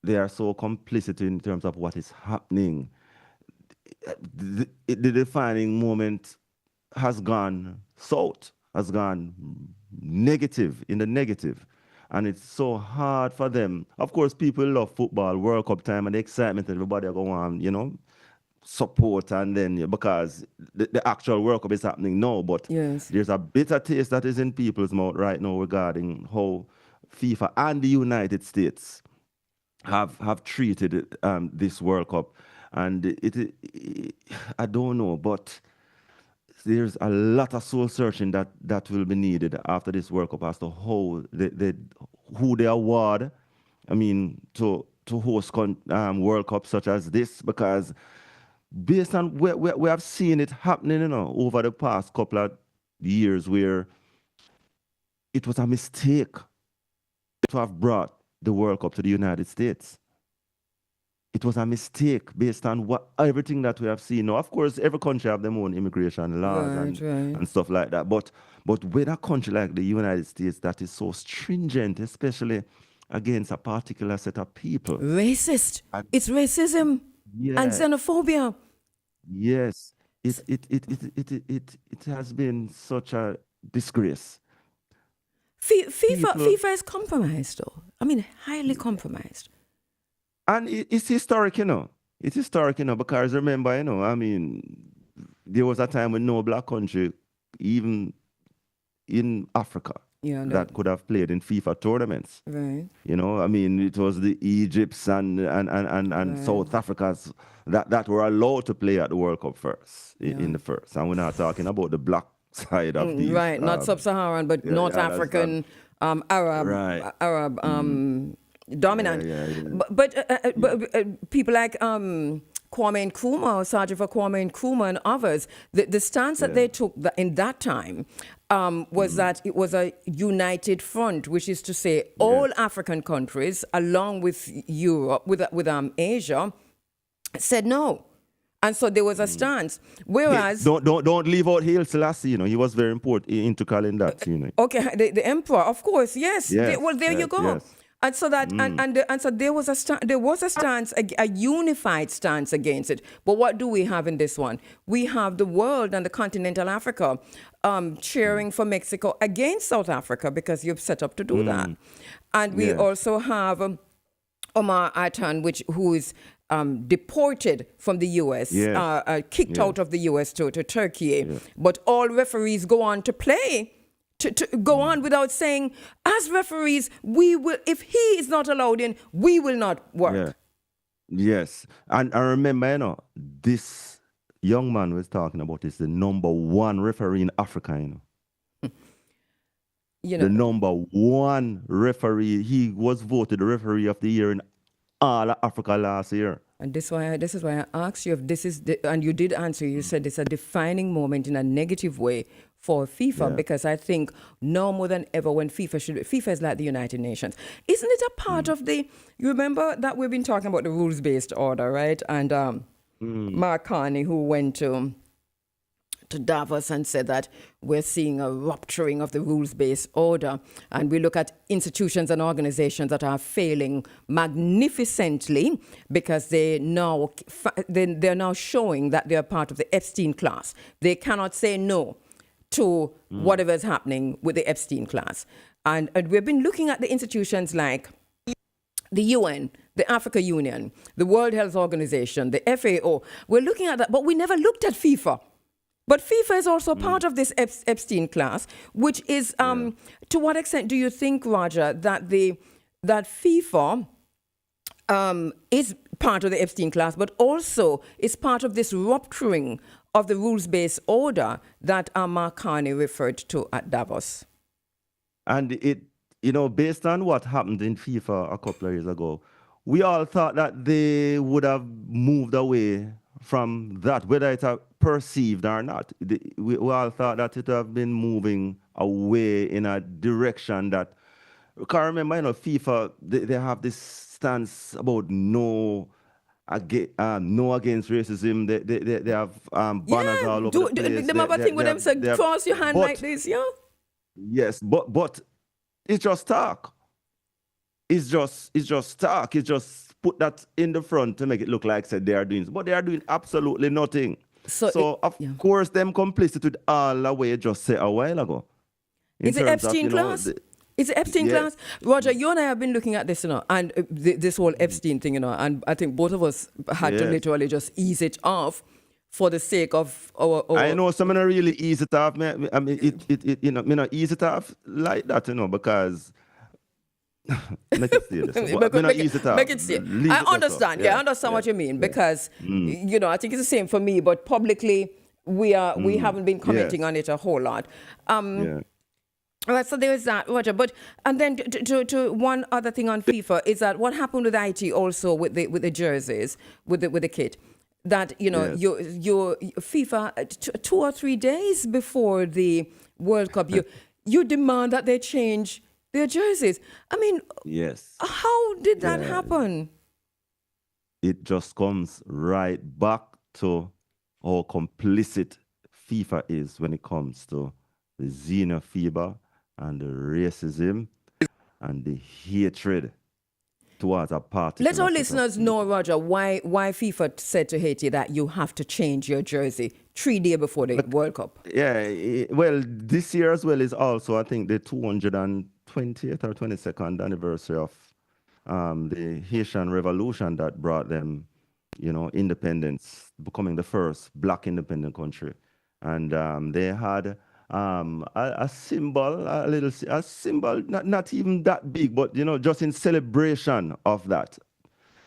are so complicit in terms of what is happening. The defining moment has gone south, has gone negative, in the negative. And it's so hard for them. Of course, people love football, World Cup time, and the excitement, everybody go on, support, and then, because the actual World Cup is happening now, but there's a bitter taste that is in people's mouth right now regarding how FIFA and the United States have treated this World Cup. And I don't know, but there's a lot of soul searching that will be needed after this World Cup as to how who they award, to host World Cups such as this, because based on we have seen it happening, over the past couple of years, where it was a mistake to have brought the World Cup to the United States. It was a mistake based on everything that we have seen. Now, of course, every country have their own immigration laws and stuff like that. But with a country like the United States that is so stringent, especially against a particular set of people. Racist. It's racism and xenophobia. Yes. It has been such a disgrace. FIFA is compromised, though. I mean, highly compromised. And it's historic, you know. It's historic, you know, because remember, you know, I mean, there was a time when no black country, even in Africa, that could have played in FIFA tournaments. Right. You know, I mean, it was the Egypts and South Africas that were allowed to play at the World Cup first, in the first. And we're not talking about the black side of the... Right, not sub-Saharan, but North African, Arab dominant. But people like Kwame Nkrumah, Sergeant for Kwame Nkrumah and others, the stance that they took in that time was that it was a united front, which is to say all African countries, along with Europe, with Asia, said no. And so there was a stance. Whereas... Don't leave out Haile Selassie, you know. He was very important into calling that, you know. Okay, the emperor, of course, yes. Well, there you go. Yes. And so that and so there was a stance, a unified stance against it. But what do we have in this one? We have the world and the continental Africa cheering for Mexico against South Africa because you've set up to do that. And we also have Omar Atan, who is deported from the U.S., kicked out of the U.S. to Turkey. But all referees go on to play, to go on without saying, as referees, we will, if he is not allowed in, we will not work. Yes. And I remember, you know, this young man was talking about is the number one referee in Africa, you know. The number one referee. He was voted the referee of the year in all of Africa last year. And this is why I asked you if this is, and you did answer. You said it's a defining moment in a negative way for FIFA, because I think now more than ever when FIFA is like the United Nations. Isn't it a part of you remember that we've been talking about the rules-based order, right? And Mark Carney, who went to Davos and said that we're seeing a rupturing of the rules-based order, and we look at institutions and organizations that are failing magnificently because they're now showing that they're part of the Epstein class. They cannot say no to whatever is happening with the Epstein class. And we've been looking at the institutions like the UN, the Africa Union, the World Health Organization, the FAO. We're looking at that, but we never looked at FIFA. But FIFA is also part of this Epstein class, which is, to what extent do you think, Roger, that FIFA is part of the Epstein class, but also is part of this rupturing of the rules-based order that Mark Carney referred to at Davos? And it, you know, based on what happened in FIFA a couple of years ago, we all thought that they would have moved away from that, whether it's perceived or not. We all thought that it would have been moving away in a direction that, because remember, you know, FIFA, they have this stance about no against racism. They have banners all over the place. They have a thing with them say, cross your hand like this, yeah? Yes, but it's just talk. It's just talk. It's just put that in the front to make it look like said they are doing, but they are doing absolutely nothing. So of course, them complicit with all the way just said a while ago. Is it Epstein class? Is it Epstein class? Roger, you and I have been looking at this, you know, and this whole Epstein thing, you know, and I think both of us had to literally just ease it off for the sake of our I know some not really ease it off. I mean, it you know, me not ease it off like that, you know, because make it serious. Make it serious. I understand. I understand what you mean because you know, I think it's the same for me, but publicly we haven't been commenting on it a whole lot. All right, so there's that, Roger. But and then to one other thing on FIFA is that what happened with IT also with the jerseys, with the kit, that you know your FIFA 2 or 3 days before the World Cup, you demand that they change their jerseys. I mean, how did that happen? It just comes right back to how complicit FIFA is when it comes to the xenophobia and the racism and the hatred towards a party. Let our listeners know, Roger, why FIFA said to Haiti that you have to change your jersey 3 days before the World Cup. Yeah, well, this year as well is also, I think, the 220th or 22nd anniversary of the Haitian Revolution that brought them, independence, becoming the first black independent country. And they had a symbol, a symbol, not even that big, but, just in celebration of that.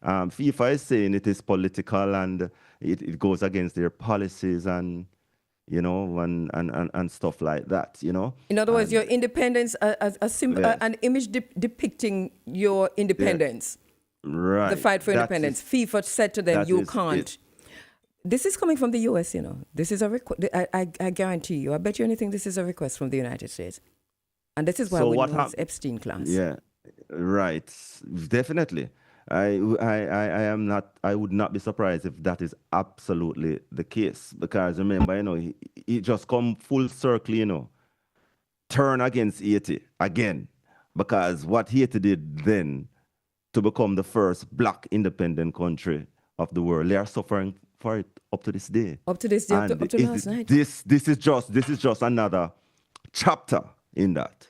FIFA is saying it is political and it goes against their policies and, and stuff like that, In other words, your independence, a symbol, an image depicting your independence. Right. The fight for independence. FIFA said to them, you can't. This is coming from the U.S., This is a request. I guarantee you. I bet you anything this is a request from the United States. And this is why we lose Epstein class. Yeah, right. Definitely. I would not be surprised if that is absolutely the case. Because remember, he just come full circle, turn against Haiti again. Because what Haiti did then to become the first black independent country of the world, they are suffering for it up to this day. Up to this day, up to last night. This is just another chapter in that.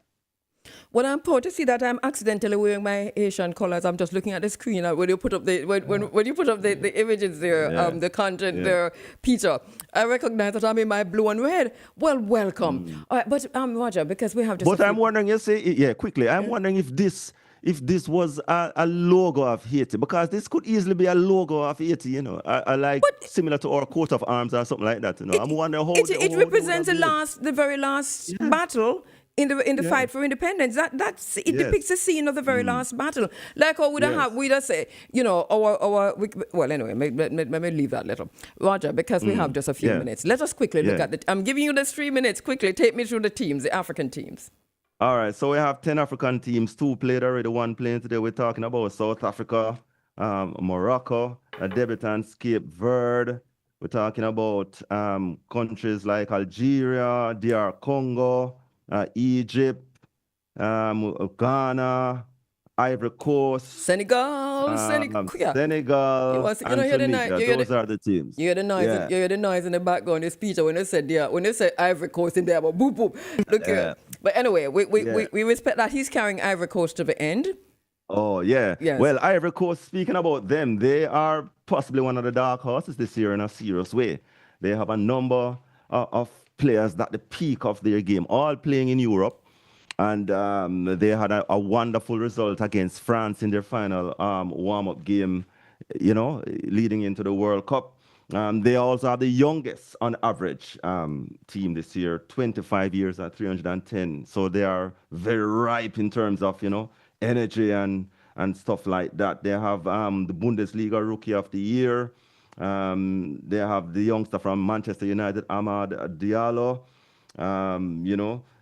Well, I'm proud to see that I'm accidentally wearing my Asian colors. I'm just looking at the screen when you put up the when you put up the images there, the content there, Peter. I recognize that I'm in my blue and red. Well, welcome. All right, but Roger, because we have just. But I'm wondering, quickly. I'm wondering if this was a logo of Haiti, because this could easily be a logo of Haiti, similar to our coat of arms or something like that. I'm wondering how it represents the very last battle in the fight for independence. It depicts the scene of the very last battle. Like how we'd say, well, anyway, let me leave that little. Roger, because we have just a few minutes. Let us quickly look at I'm giving you this 3 minutes. Quickly, take me through the teams, the African teams. All right, so we have 10 African teams, 2 played already, 1 playing today. We're talking about South Africa, Morocco, a debutant, Cape Verde. We're talking about countries like Algeria, DR Congo, Egypt, Ghana, Ivory Coast, Senegal, Senegal, and Tunisia. Those are the teams. You hear the noise. You hear the noise in the background. It's Peter when they said Ivory Coast in there, but boop boop. Look here. But anyway, we respect that he's carrying Ivory Coast to the end. Oh yeah. Yes. Well, Ivory Coast. Speaking about them, they are possibly one of the dark horses this year in a serious way. They have a number of players at the peak of their game, all playing in Europe. And they had a wonderful result against France in their final warm-up game, leading into the World Cup. They also have the youngest on average team this year, 25 years at 310. So they are very ripe in terms of, energy and stuff like that. They have the Bundesliga Rookie of the Year. They have the youngster from Manchester United, Ahmad Diallo.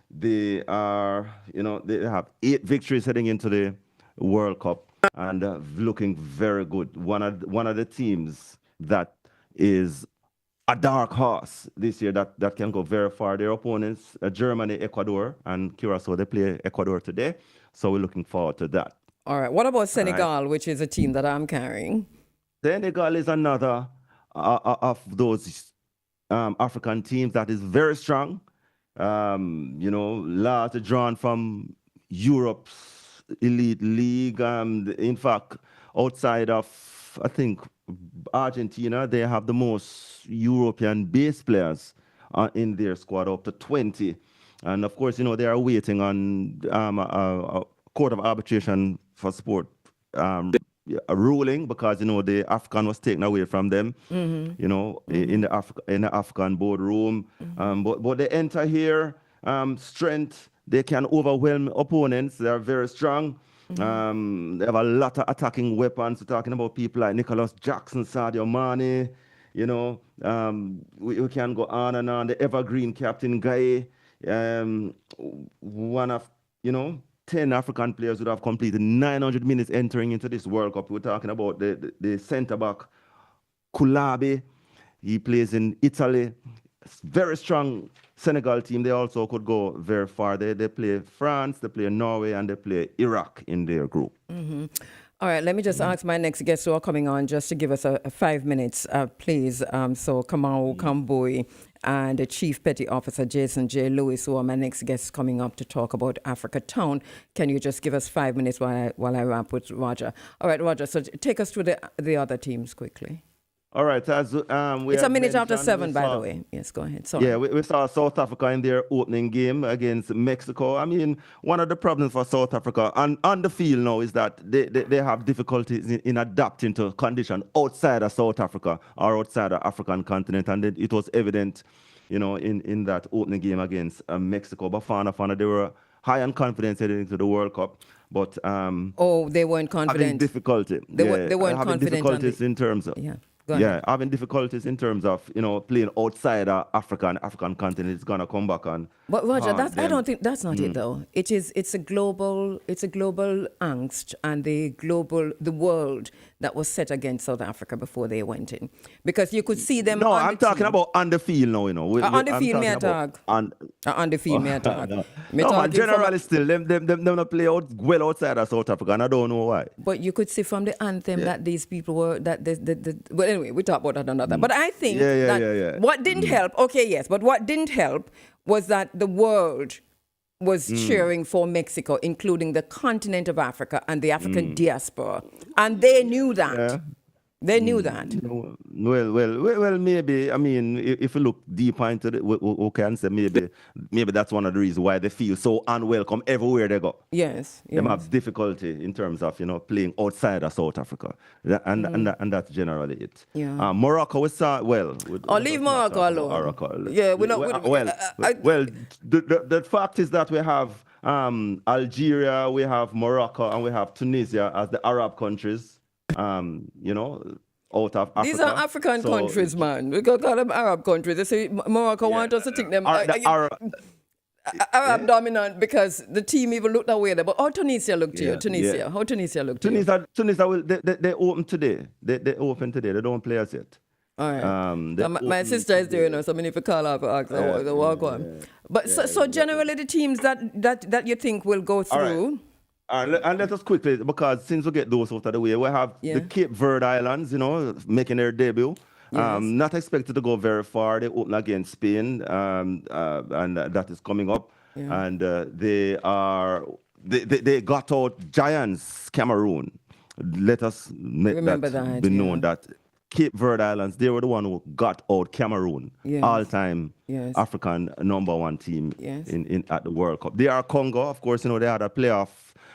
They have 8 victories heading into the World Cup and looking very good. One of the teams that is a dark horse this year that can go very far. Their opponents, Germany, Ecuador, and Curacao. They play Ecuador today, so we're looking forward to that. All right. What about Senegal, which is a team that I'm carrying? Senegal is another of those African teams that is very strong. Largely drawn from Europe's elite league. In fact, outside of, I think, Argentina, they have the most European-based players in their squad, up to 20. And of course, they are waiting on a court of arbitration for sport a ruling, because the African was taken away from them, in the African boardroom. But they enter here, strength. They can overwhelm opponents. They are very strong. They have a lot of attacking weapons. We're talking about people like Nicholas Jackson, Sadio Mane. We can go on and on. The evergreen captain Guy, one of 10 African players would have completed 900 minutes entering into this World Cup. We're talking about the centre-back, Kulabi. He plays in Italy. Very strong Senegal team. They also could go very far. They play France, they play Norway, and they play Iraq in their group. All right, let me just ask my next guests who are coming on just to give us a 5 minutes, please. So Kamau Kambui and the Chief Petty Officer Jason J. Lewis, who are my next guests coming up to talk about Africa Town. Can you just give us 5 minutes while I wrap with Roger? All right, Roger, so take us through the other teams quickly. All right, as it's a minute after 7, by the way. Yes, go ahead. Sorry. Yeah, we saw South Africa in their opening game against Mexico. I mean, one of the problems for South Africa on the field now is that they have difficulties in adapting to conditions outside of South Africa or outside the African continent, and it was evident, in that opening game against Mexico. Bafana, they were high on confidence heading into the World Cup. But they weren't confident. Having difficulty. They weren't having confident. Difficulties in terms of having difficulties in terms of playing outside Africa and African continent is gonna come back on. But Roger, I don't think that's not it though. It's a global angst and the world that was set against South Africa before they went in, because you could see them. No, I'm talking about on the field now. On the field, me attack. On the field, me attack. No, man, generally still them not play well outside of South Africa, and I don't know why. But you could see from the anthem that these people were well, anyway, we talk about that another. But I think what didn't help. Okay, yes, but what didn't help was that the world was cheering for Mexico, including the continent of Africa and the African diaspora. And they knew that. Yeah. They knew that. Well, maybe, I mean, if you look deeper into it, we can say maybe that's one of the reasons why they feel so unwelcome everywhere they go. Yes. They have difficulty in terms of, playing outside of South Africa. And that's generally it. Yeah. Morocco, we saw, leave Morocco alone. Yeah, we're not... The fact is that we have Algeria, we have Morocco, and we have Tunisia as the Arab countries. Out of Africa. These are African countries, man. We can call them Arab countries. They say Morocco want us to think them Arab dominant because the team even looked that way there. But how Tunisia looked to you? Tunisia. How Tunisia looked to you? Tunisia, they open today. They open today. They don't play us yet. All right. My sister is there, so I mean, if you call her for ask her, they walk on. But so generally the teams that you think will go through. And let us quickly, because since we get those out of the way, we have the Cape Verde Islands, making their debut. Yes. Not expected to go very far. They open against Spain, and that is coming up. Yeah. And they got out giants, Cameroon. Let us make that be known that Cape Verde Islands, they were the one who got out Cameroon, all-time African #1 team in at the World Cup. They are Congo, of course. They had a playoff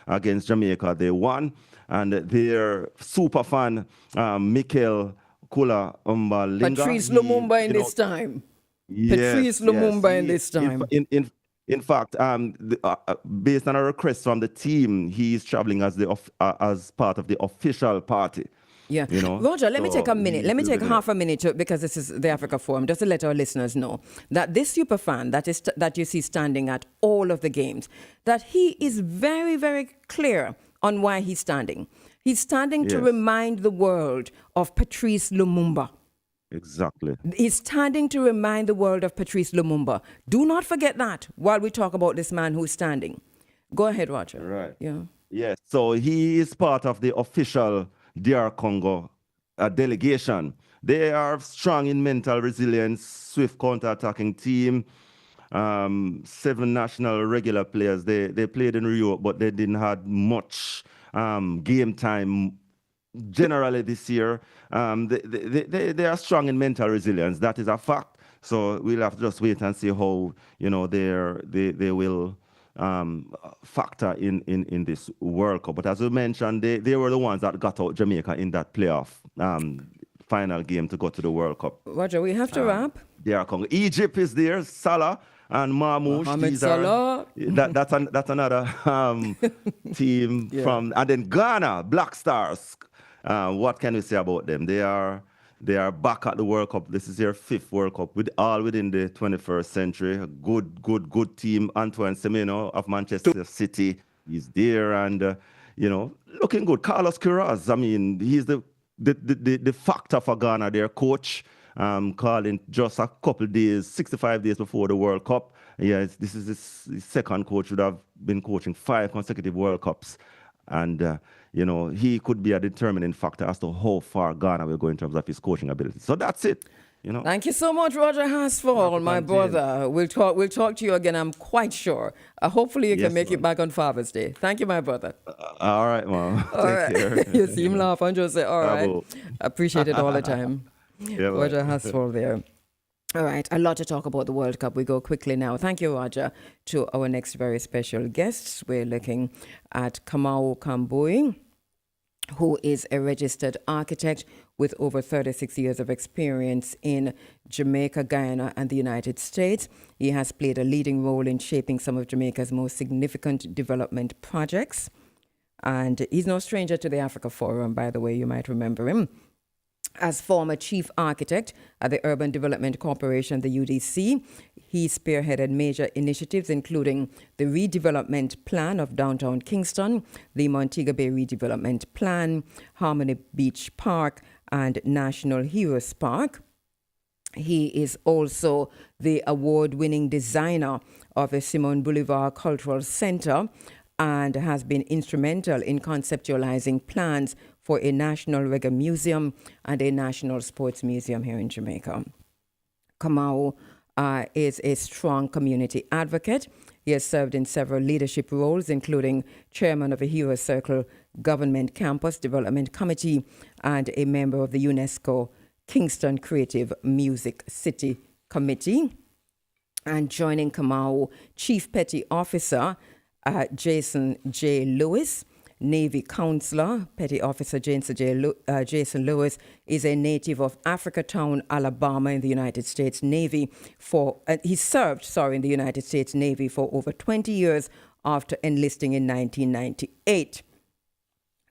against Jamaica. They won, and their super fan Mikel Kula Umbalinga. Patrice Lumumba in this time. Patrice Lumumba in this time. In fact, based on a request from the team, he is traveling as part of the official party. Yeah. Roger, let me take a minute. Let me take half a minute because this is the Africa Forum, just to let our listeners know that this super fan that you see standing at all of the games, that he is very, very clear on why he's standing. He's standing to remind the world of Patrice Lumumba. Exactly. He's standing to remind the world of Patrice Lumumba. Do not forget that while we talk about this man who's standing. Go ahead, Roger. Right. Yeah. Yes. So he is part of the official DR Congo delegation. They are strong in mental resilience, swift counter-attacking team, 7 national regular players. They played in Europe, but they didn't have much game time generally this year. They are strong in mental resilience. That is a fact. So we'll have to just wait and see how they will factor in this World Cup. But as we mentioned, they were the ones that got out Jamaica in that playoff final game to go to the World Cup. Roger, we have to wrap. Egypt is there, Salah and Marmoush. Mohamed Salah. That's another team from, and then Ghana, Black Stars. What can we say about them? They are back at the World Cup. This is their 5th World Cup, all within the 21st century. A good team. Antoine Semenyo of Manchester City is there, and looking good. Carlos Queiroz, I mean, he's the factor for Ghana. Their coach, calling just a couple days, 65 days before the World Cup. This is his second coach. Would have been coaching 5 consecutive World Cups. And, you know, he could be a determining factor as to how far Ghana will go in terms of his coaching ability. So that's it. You know. Thank you so much, Roger Hasfall, my brother. We'll talk to you again, I'm quite sure. Hopefully you can make it back on Father's Day. Thank you, my brother. All right, Mom. Take care. You seem laugh, and just say, all right. Appreciate it all the time. Roger Hasfall there. All right, a lot to talk about the World Cup. We go quickly now. Thank you, Roger. To our next very special guests, we're looking at Kamau Kambui, who is a registered architect with over 36 years of experience in Jamaica, Guyana, and the United States. He has played a leading role in shaping some of Jamaica's most significant development projects. And he's no stranger to the Africa Forum, by the way, you might remember him. As former chief architect at the Urban Development Corporation, the UDC, he spearheaded major initiatives, including the redevelopment plan of downtown Kingston, the Montego Bay redevelopment plan, Harmony Beach Park, and National Heroes Park. He is also the award-winning designer of the Simon Bolivar Cultural Center and has been instrumental in conceptualizing plans for a National Reggae Museum and a National Sports Museum here in Jamaica. Kamau is a strong community advocate. He has served in several leadership roles, including chairman of a Hero Circle Government Campus Development Committee and a member of the UNESCO Kingston Creative Music City Committee. And joining Kamau, Chief Petty Officer Jason J. Lewis. Navy Counselor, Petty Officer Jason Lewis, is a native of Africatown, Alabama, in the United States Navy. He served in the United States Navy for over 20 years after enlisting in 1998.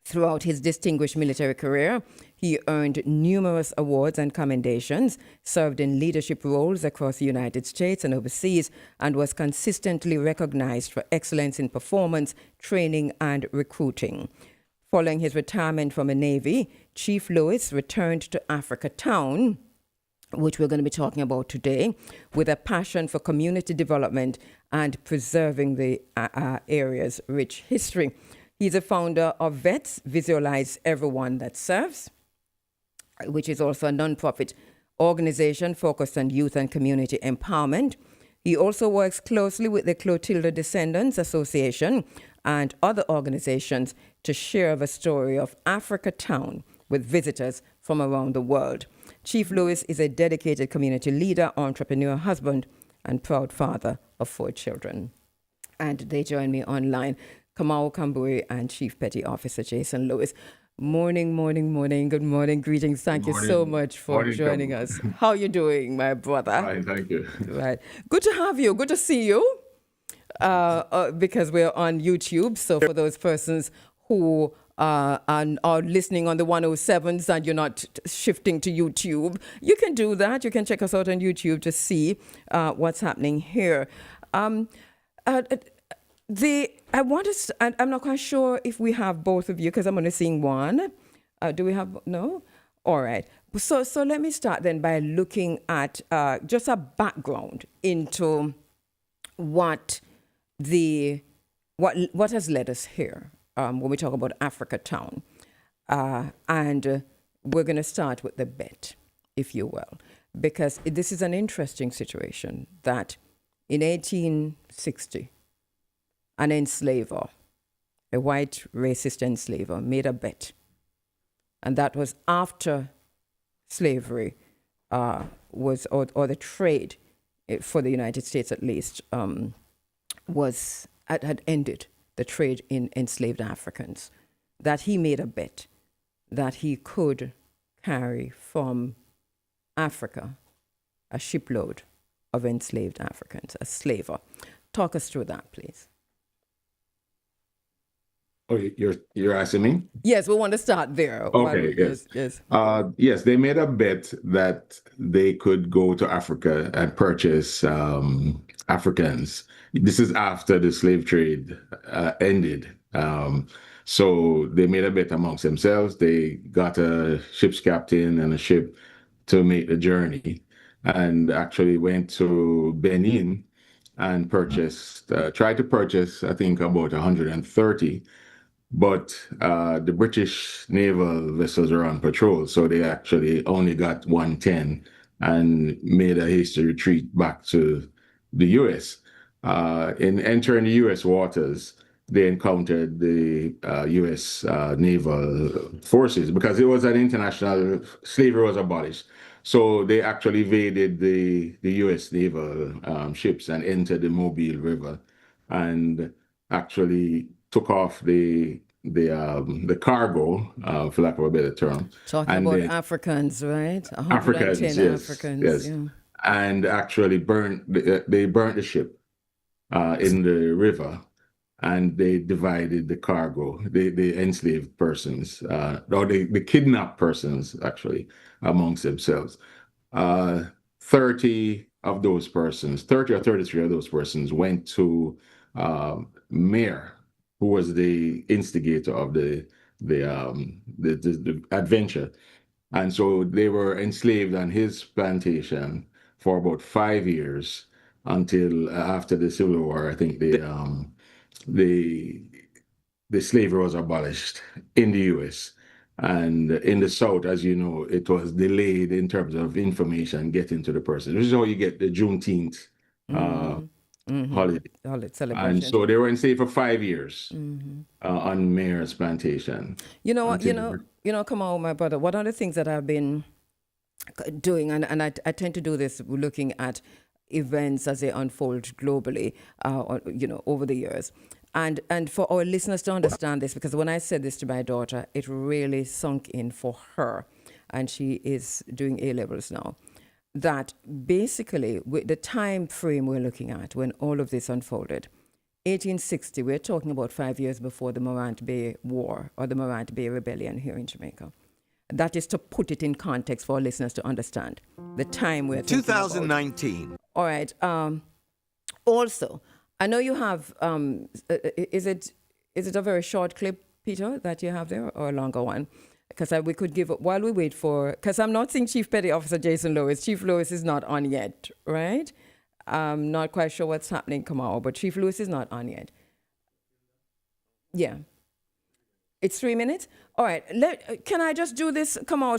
Throughout his distinguished military career, he earned numerous awards and commendations, served in leadership roles across the United States and overseas, and was consistently recognized for excellence in performance, training, and recruiting. Following his retirement from the Navy, Chief Lewis returned to Africatown, which we're going to be talking about today, with a passion for community development and preserving the area's rich history. He's a founder of VETS, Visualize Everyone That Serves, which is also a non-profit organization focused on youth and community empowerment. He also works closely with the CLOTILDA Descendants Association and other organizations to share the story of Africatown with visitors from around the world. Chief Lewis is a dedicated community leader, entrepreneur, husband, and proud father of 4 children. And they join me online, Kamau Kambui and Chief Petty Officer Jason Lewis. Morning. Good morning. Greetings. Thank you so much for joining us. How are you doing, my brother? Fine, thank you. Right. Good to have you. Good to see you. Because we're on YouTube. So for those persons who are listening on the 107s and you're not shifting to YouTube, you can do that. You can check us out on YouTube to see what's happening here. I'm not quite sure if we have both of you because I'm only seeing one. Do we have, no? All right. So let me start then by looking at just a background into what has led us here when we talk about Africatown. And we're going to start with the bet, if you will, because this is an interesting situation that in 1860, an enslaver, a white racist enslaver, made a bet. And that was after slavery or the trade for the United States at least had ended, the trade in enslaved Africans, that he made a bet that he could carry from Africa a shipload of enslaved Africans, a slaver. Talk us through that, please. Oh, you're asking me? Yes, we want to start there. Okay, yes. Yes, they made a bet that they could go to Africa and purchase Africans. This is after the slave trade ended. So they made a bet amongst themselves. They got a ship's captain and a ship to make the journey and actually went to Benin and tried to purchase, I think, about 130. but the British naval vessels were on patrol, so they actually only got 110 and made a hasty retreat back to the U.S. In entering the U.S. waters, they encountered the U.S. naval forces because it was an international, slavery was abolished. So they actually invaded the U.S. naval ships and entered the Mobile River and actually took off the cargo, for lack of a better term. Talking and about Africans, right? Africans, yes, Africans, yes. yeah. And actually they burnt the ship in the river, and they divided the cargo. They enslaved persons, or they kidnapped persons actually amongst themselves. 30 of those persons, 30 or 33 of those persons went to Mayer, who was the instigator of the adventure. And so they were enslaved on his plantation for about 5 years until after the Civil War. I think the slavery was abolished in the U.S. And in the South, as you know, it was delayed in terms of information getting to the person. This is how you get the Juneteenth holiday. Celebration. And so they were enslaved for 5 years on Mayer's plantation. You know what? Come on, my brother. One of the things that I've been doing, and I tend to do this, looking at events as they unfold globally, over the years. And for our listeners to understand this, because when I said this to my daughter, it really sunk in for her, and she is doing A-levels now, that basically the time frame we're looking at when all of this unfolded, 1860, we're talking about 5 years before the Morant Bay War or the Morant Bay Rebellion here in Jamaica. That is to put it in context for our listeners to understand the time we're talking 2019. about. All right. Also, I know you have, is it a very short clip, Peter, that you have there, or a longer one? Because we could give, while we wait for, because I'm not seeing Chief Petty Officer Jason Lewis. Chief Lewis is not on yet, right? I'm not quite sure what's happening, Kamau, but Chief Lewis is not on yet. Yeah. It's 3 minutes? All right. Can I just do this, Kamau?